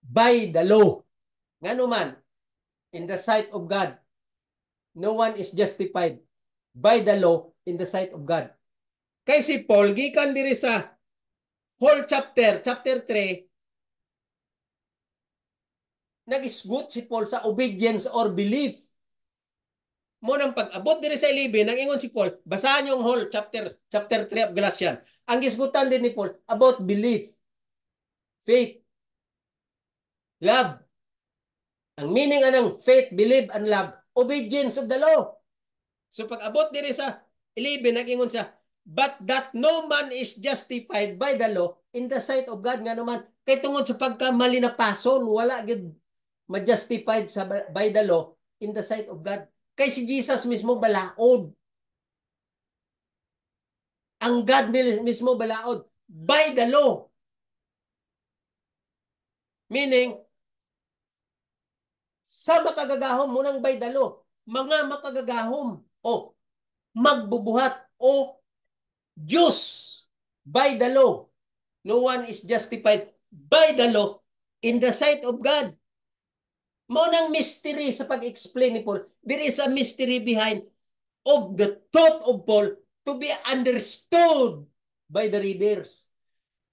by the law. Ngano man, in the sight of God, no one is justified by the law in the sight of God. Kay si Paul, gikan diri sa whole chapter 3, nag-isgut si Paul sa obedience or belief. Mo nang pag-abot diri sa 11, nag-ingon si Paul, basahan niyo ang whole chapter 3 of Galatians. Ang gisgutan din ni Paul about belief, faith, love. Ang meaning anang faith, believe, and love, obedience of the law. So pag abot diri sa 11, nag-ingon siya, but that no man is justified by the law in the sight of God. Nga naman, kay tungod sa pagkamali na pason, wala gid ma-justified sa by the law in the sight of God. Kay si Jesus mismo balaod. Ang God mismo balaod by the law. Meaning, sa makagagahom mo nang by the law, mga makagagahom o magbubuhat o Diyos by the law. No one is justified by the law in the sight of God. Mao nang mystery sa pag-explain ni Paul. There is a mystery behind of the thought of Paul to be understood by the readers.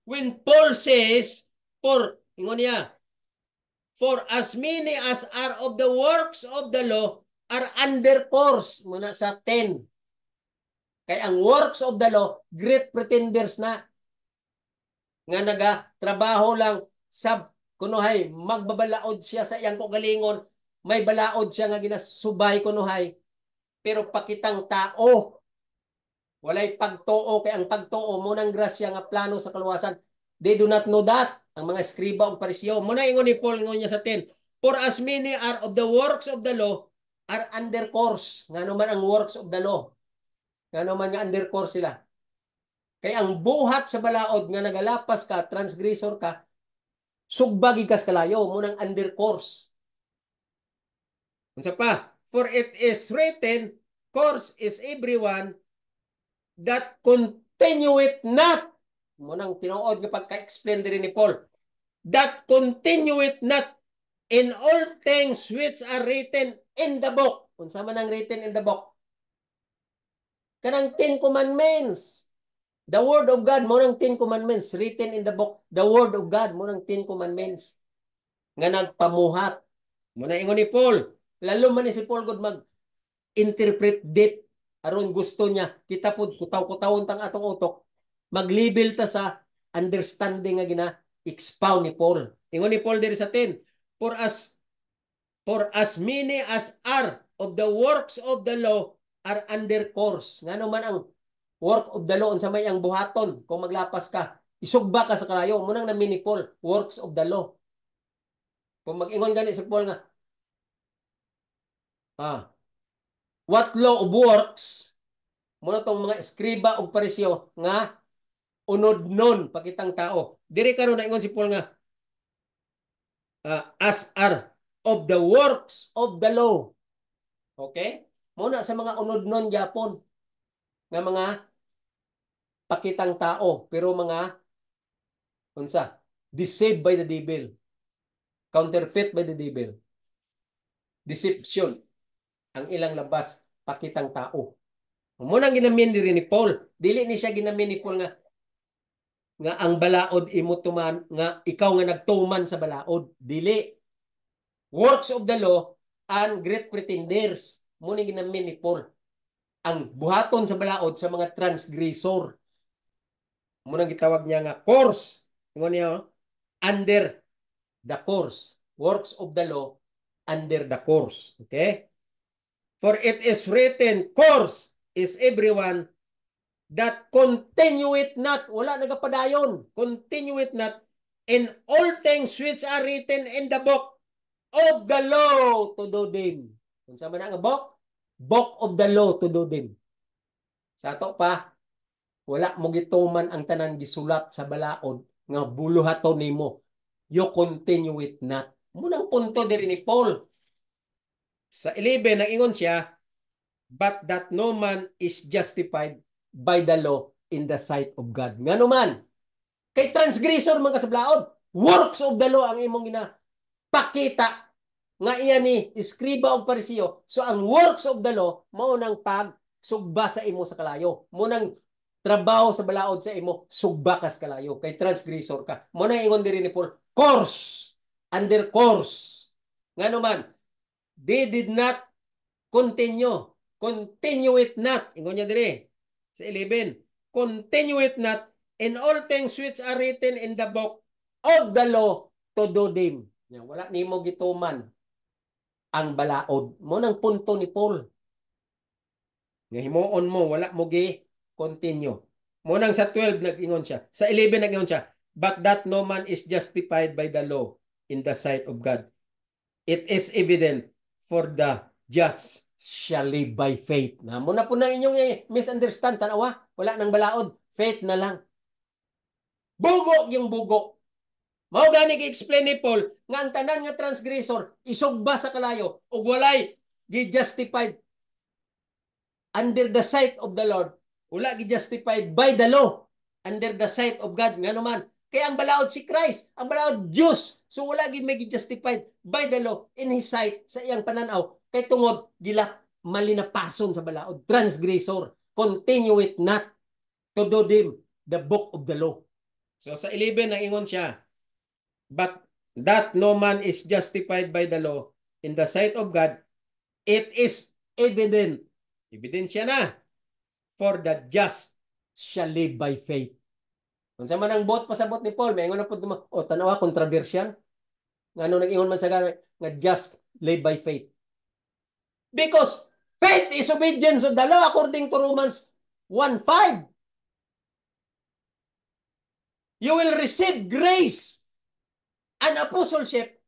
When Paul says, ingon niya, for as many as are of the works of the law are under curse. Muna sa 10. Kaya ang works of the law, great pretenders na. Nga trabaho lang sa kunuhay, magbabalaod siya sa iyang kagalingon, may balaod siya nga ginasubay kunuhay, pero pakitang tao, walay pagtuo, kay ang pagtuo, munang grasya nga plano sa kaluwasan, they do not know that, ang mga eskriba o parisyo. Muna ingon ni Paul, ingon niya sa 10, for as many are of the works of the law, are under curse. Nga naman ang works of the law. Nga naman nga under curse sila. Kaya ang buhat sa balaod nga nagalapas ka, transgressor ka, sugbagi kas kalayo, munang under course. Unsa pa? For it is written, course is everyone that continueth not. Munang tinuod nga pagka-explain diri ni Paul. That continueth not in all things which are written in the book. Unsa man ang written in the book? Kanang 10 commandments. The word of God, munang 10 commandments written in the book. The word of God, munang 10 commandments nga nagpamuhat. Muna ingon ni Paul, lalo man ni si Paul gud mag-interpret deep aron gusto niya kita pud kutaw-kutawon tang atong utok, mag-level ta sa understanding nga gina-expound ni Paul. Ingon ni Paul diri sa 10, for as many as are of the works of the law are under curse. Ngano man ang work of the law unsa may ang buhaton kung maglapas ka, isugba ka sa kalayo, munang na ni Paul, works of the law. Kung mag-ingon gani si Paul nga, what law of works, muna tong mga eskriba o parisyo nga unod nun pakitang tao. Diri karon na ingon si Paul nga, as are of the works of the law. Okay? Muna sa mga unod nun Japon nga mga pakitang tao, pero mga unsa, deceived by the devil. Counterfeit by the devil. Deception. Ang ilang labas, pakitang tao. Muna ginamin diri ni Paul. Dili ni siya ginamin ni Paul nga ang balaod imo tuman, nga ikaw nga nagtuman sa balaod. Dili. Works of the law and great pretenders. Muna ginamin ni Paul. Ang buhaton sa balaod sa mga transgressor. Muna gitawag niya nga course. Ingon niya, under the course. Works of the law under the course. Okay? For it is written, course is everyone that continue it not, wala nagapadayon, continue it not in all things which are written in the book of the law to do them. Kung sa man nga book? Book of the law to do them. Sa to pa, wala mo gituman ang tanan gisulat sa balaod nga buluhaton nimo. You continue it not. Munang punto diri ni Paul. Sa 11, nag-ingon siya, but that no man is justified by the law in the sight of God. Nga naman, kay transgressor man kasablaod, works of the law ang imong ginapakita nga iya ni iskriba og parisiyo. So ang works of the law mao nang pagsugba sa imo sa kalayo. Mo nang trabaho sa balaod sa imo, sugba kas kalayo kay transgressor ka. Mo nang ingon diri ni Paul, course under course. Nga naman, they did not continue. Continue it not. Ingon niya dire sa 11. Continue it not in all things which are written in the book of the law to do them. Yan, wala nimo gituman ang balaod. Mo nang punto ni Paul. Nga himuon mo, wala mo gi continue. Mo nang sa 12 nag-ingon siya. Sa 11 nag-ingon siya, but that no man is justified by the law in the sight of God. It is evident for the just shall live by faith. Na muna po na inyong misunderstand, tanawa, wala nang balaod, faith na lang. Bugo yung bugo. Mao gani gi-explain ni Paul nga ang tanan nga transgressor isugba sa kalayo ug walay gi-justified under the sight of the Lord. Wala gi-justified by the law under the sight of God. Nga naman, kaya ang balaod si Christ, ang balaod Diyos. So wala gid may gi-justified by the law in His sight sa iyang pananaw. Kay tungod gila malinapason sa balaod, transgressor, continue it not to do them the book of the law. So sa 11 ingon siya, but that no man is justified by the law in the sight of God, it is evident. Ebidensya na. For the just shall live by faith. Kung sa man ang bot pasabot ni Paul, may ingon na po, o tanawa, controversial. Nga nung nag-ingon man sa gano'n, nga just live by faith. Because faith is obedience of the law according to Romans 1:5. You will receive grace and apostleship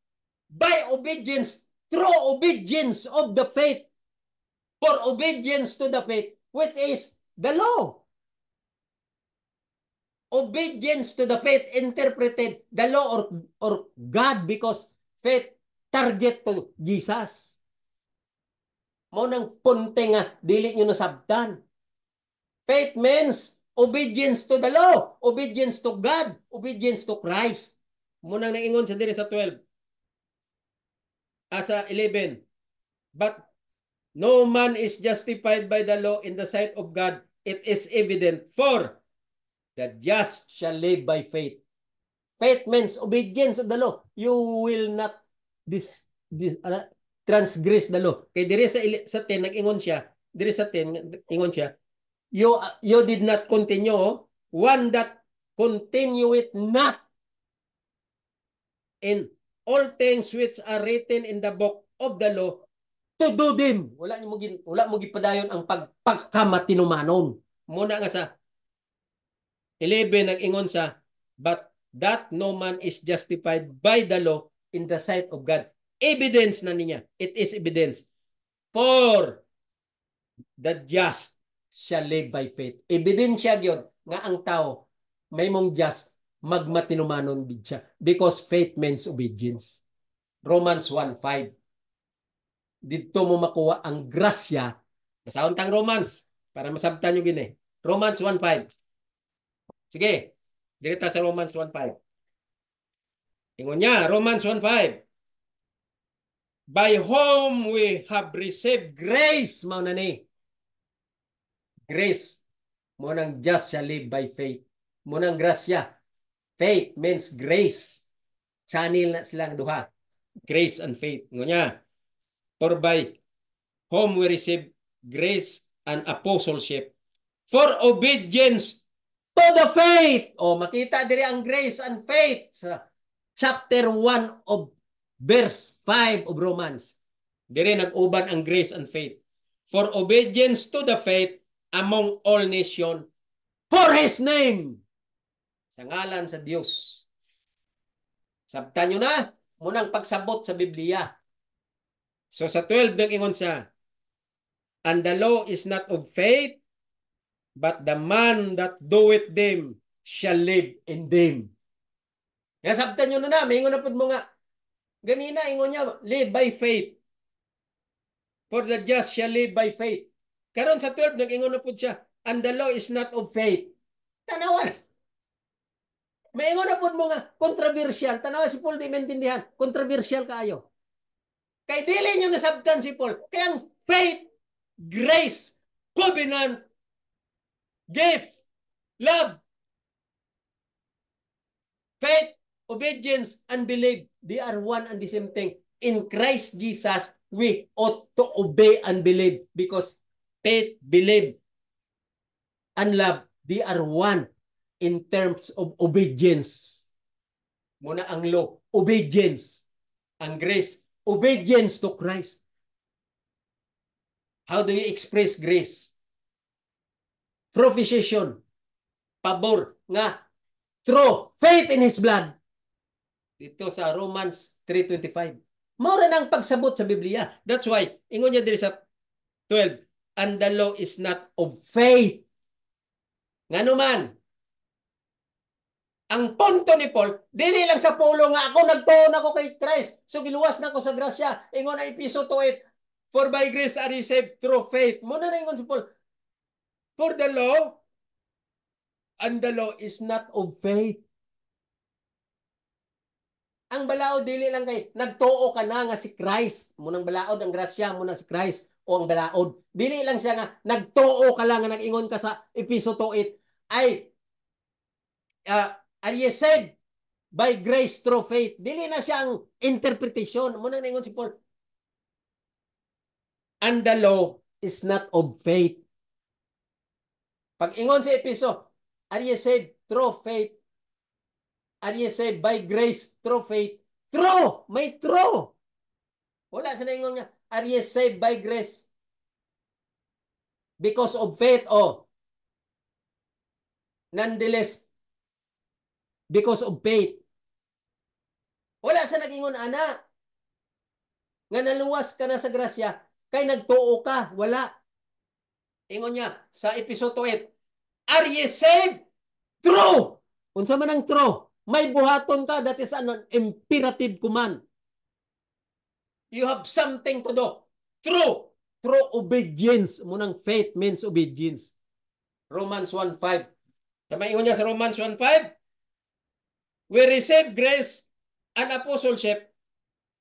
by obedience, through obedience of the faith. For obedience to the faith, which is the law. Obedience to the faith interpreted the law or God, because faith target to Jesus. Mo nang punte nga dili nyo nasabtan. Faith means obedience to the law, obedience to God, obedience to Christ. Mo nang naingon sa diri sa 12. Sa 11. But no man is justified by the law in the sight of God. It is evident, for the just shall live by faith. Faith means obedience of the law. You will not transgress the law. Kay diri sa 10 nag-ingon siya, diri sa 10 ingon siya, you did not continue, one that continue it not in all things which are written in the book of the law to do them. Wala mo gipadayon ang pagkamatinumanon. Muna nga sa 11 nag-ingon sa, but that no man is justified by the law in the sight of God. Evidence na niya. It is evidence. For the just shall live by faith. Ebidensya gyud nga ang tao may mong just magmatinumanon gid siya, because faith means obedience. Romans 1:5. Dito mo makuha ang grasya. Basahon tang Romans para masabtan nyo gini. Romans 1:5. Sige, direta sa Romans 1:5. Ingon niya, Romans 1:5. By whom we have received grace, mao na ni. Grace. Mo nang just shall live by faith. Mo nang grasya. Faith means grace. Channel na silang duha. Grace and faith. Ingon niya, for by whom we receive grace and apostleship for obedience to the faith. O, makita diri ang grace and faith sa chapter 1 of verse 5 of Romans. Diri nag-uban ang grace and faith. For obedience to the faith among all nations, For His name. Sa ngalan sa Diyos. Sabtan nyo na, munang pagsabot sa Biblia. So sa 12, nag-ingon siya, and the law is not of faith, but the man that doeth them shall live in them. Kaya sabtan nyo na, may ingon na po mo nga, ganina, ingon niya, live by faith. For the just shall live by faith. Karon sa 12, nag-ingon na po siya, and the law is not of faith. Tanawan. May ingon na po mo nga, controversial. Tanawan si Paul, di maintindihan. Controversial kaayo. Kay dili nyo nasabtan si Paul. Kaya ang faith, grace, covenant, gift, love, faith, obedience, and belief, they are one and the same thing. In Christ Jesus, we ought to obey and believe because faith, belief, and love, they are one in terms of obedience. Muna ang law, obedience. Ang grace, obedience to Christ. How do you express grace? Propitiation, pabor, nga, through faith in His blood. Dito sa Romans 3:25. Maura ng pagsabot sa Biblia. That's why, ingon niya dito sa 12, and the law is not of faith. Nga naman, ang punto ni Paul, dili lang sa pulo nga ako, nagtuon ako kay Christ. So giluwas na ako sa grasya. Ingon na Episo 2:8, for by grace are you saved through faith. Muna na ingon si Paul, for the law, and the law is not of faith. Ang balaod dili lang kay nagtuo ka na nga si Christ. Munang balaod ang grasya mo na si Christ o ang balaod. Dili lang siya nga nagtuo ka lang nga nag-ingon ka sa Episo 2:8 ay are you saved by grace through faith. Dili na siya ang interpretation. Munang naingon si Paul. And the law is not of faith. Pag ingon sa Episo, are you saved through faith? Are you saved by grace through faith? True! May true! Wala sa naingon nga, are you saved by grace because of faith o nonetheless because of faith? Wala sa nag-ingon, ana, nga naluwas ka na sa grasya, kay nagtuo ka, wala. Ingon niya, sa Episo 8, are ye saved? True! Unsa man ang true? May buhaton ka, that is an imperative command. You have something to do. True. True obedience. Munang faith means obedience. Romans 1:5. Tama ingon niya sa Romans 1:5. We receive grace and apostleship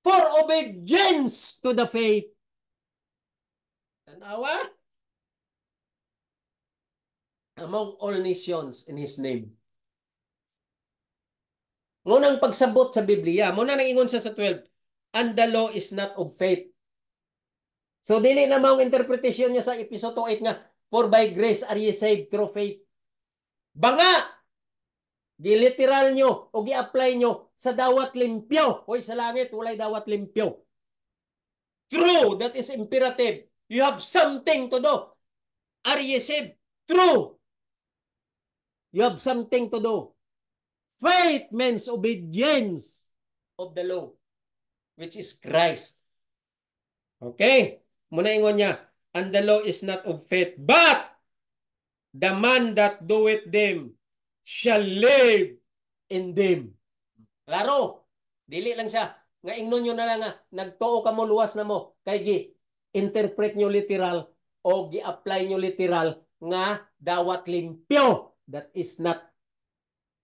for obedience to the faith. Tanawa? Among all nations in His name. Ngunang pagsabot sa Biblia, muna nang ingon siya sa 12, and the law is not of faith. So, dili na maong interpretation niya sa Episo 2:8 nga, for by grace are ye saved through faith. Banga! Giliteral nyo o gi-apply nyo sa dawat limpyo. Hoy, sa langit, walay dawat limpyo. True, that is imperative. You have something to do. Are ye saved? True. You have something to do. Faith means obedience of the law, which is Christ. Okay? Muna ingon niya, and the law is not of faith, but the man that doeth them shall live in them. Klaro, dili lang siya. Nga ingnon nyo na lang nga, nagtuo ka mo, luwas na mo, kay gi-interpret nyo literal o gi-apply nyo literal nga dawat limpyo. That is not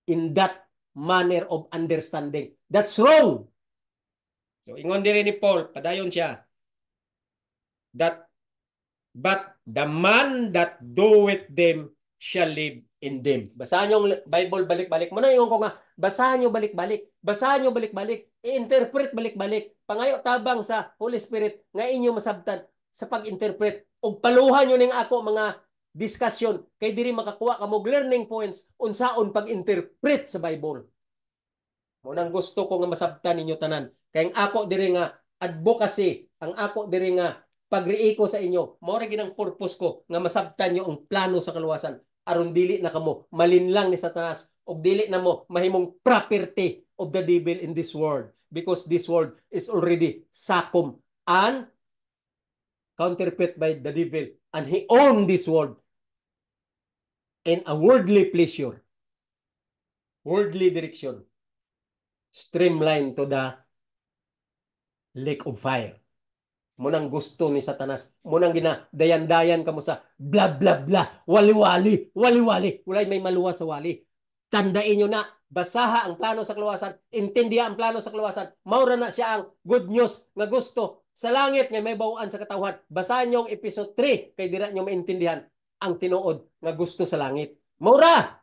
in that manner of understanding. That's wrong. So, ingon din ni Paul, padayon siya, that, but the man that doeth them shall live in them. Basahan nyo ang Bible balik-balik. Muna yung ko nga, basahan nyo balik-balik. Basahan nyo balik-balik. I-interpret balik-balik. Pangayo tabang sa Holy Spirit nga inyo masabtan sa pag-interpret. O paluhan nyo ning ako mga discussion kay diri makakuha ka mo learning points unsaon pag-interpret sa Bible. Munang gusto ko nga masabtan ninyo tanan. Kay ang ako diri nga advocacy, ang ako diri nga pagriiko sa inyo, mao ra ginang purpose ko nga masabtan nyo ang plano sa kaluwasan. aron dili na kamo malinlang ni Satanas ug dili na mo mahimong property of the devil in this world because this world is already sakom and counterfeit by the devil and he owned this world in a worldly pleasure, worldly direction, streamline to the lake of fire. Munang gusto ni Satanas, munang ginadayan-dayan kamo sa bla bla bla, wali-wali, wali-wali, walay may maluwa sa wali. Tandain nyo na, basaha ang plano sa kaluwasan, intindiha ang plano sa kaluwasan, maura na siya ang good news nga gusto sa langit nga may bawaan sa katawhan. Basahan nyo ang episode 3 kay dira nyo maintindihan ang tinuod nga gusto sa langit. Maura!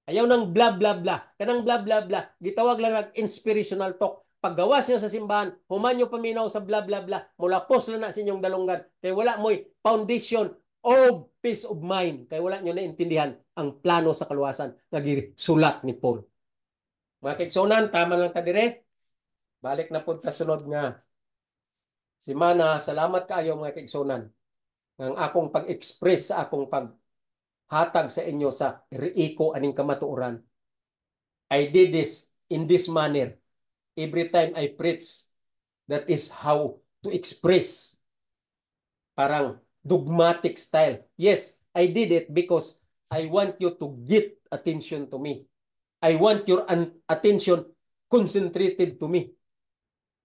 Ayaw ng bla bla bla. Kanang bla bla bla, gitawag lang ng inspirational talk. Paggawas nyo sa simbahan, human nyo paminaw sa bla bla bla, mulapos lang na sa inyong dalungan. Kay wala mo'y foundation of peace of mind. Kay wala nyo naintindihan ang plano sa kaluwasan nga sulat ni Paul. Mga kigsunan, tama lang ta dire. Balik na po ta sunod nga. Si Mana, salamat kaayo mga kigsunan. Ang akong pag-express sa akong paghatag sa inyo sa riiko aning kamatuoran. I did this in this manner. Every time I preach, that is how to express. Parang dogmatic style. Yes, I did it because I want you to get attention to me. I want your attention concentrated to me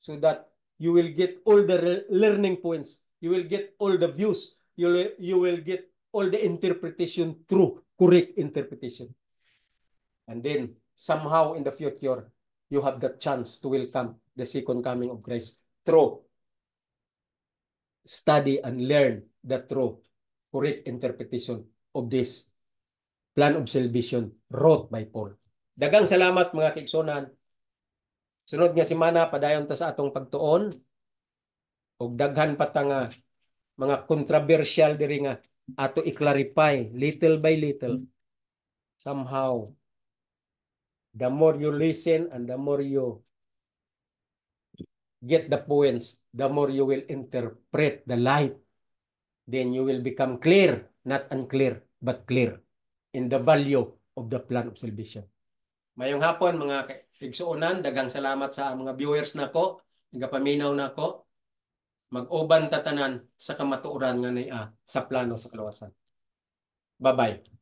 so that you will get all the learning points. You will get all the views. You will get all the interpretation through correct interpretation. And then somehow in the future, you have the chance to welcome the second coming of Christ through study and learn the true correct interpretation of this plan of salvation wrote by Paul. Dagang salamat mga kigsunan. Sunod nga semana padayon ta sa atong pagtuon ug daghan pa ta nga mga controversial diri nga ato i-clarify little by little. Somehow the more you listen and the more you get the points, the more you will interpret the light. Then you will become clear, not unclear, but clear in the value of the plan of salvation. Mayong hapon mga igsuonan, dagang salamat sa mga viewers nako, nagapaminaw nako. Mag-uban tatanan sa kamatuoran nga sa plano sa kaluwasan. Bye-bye.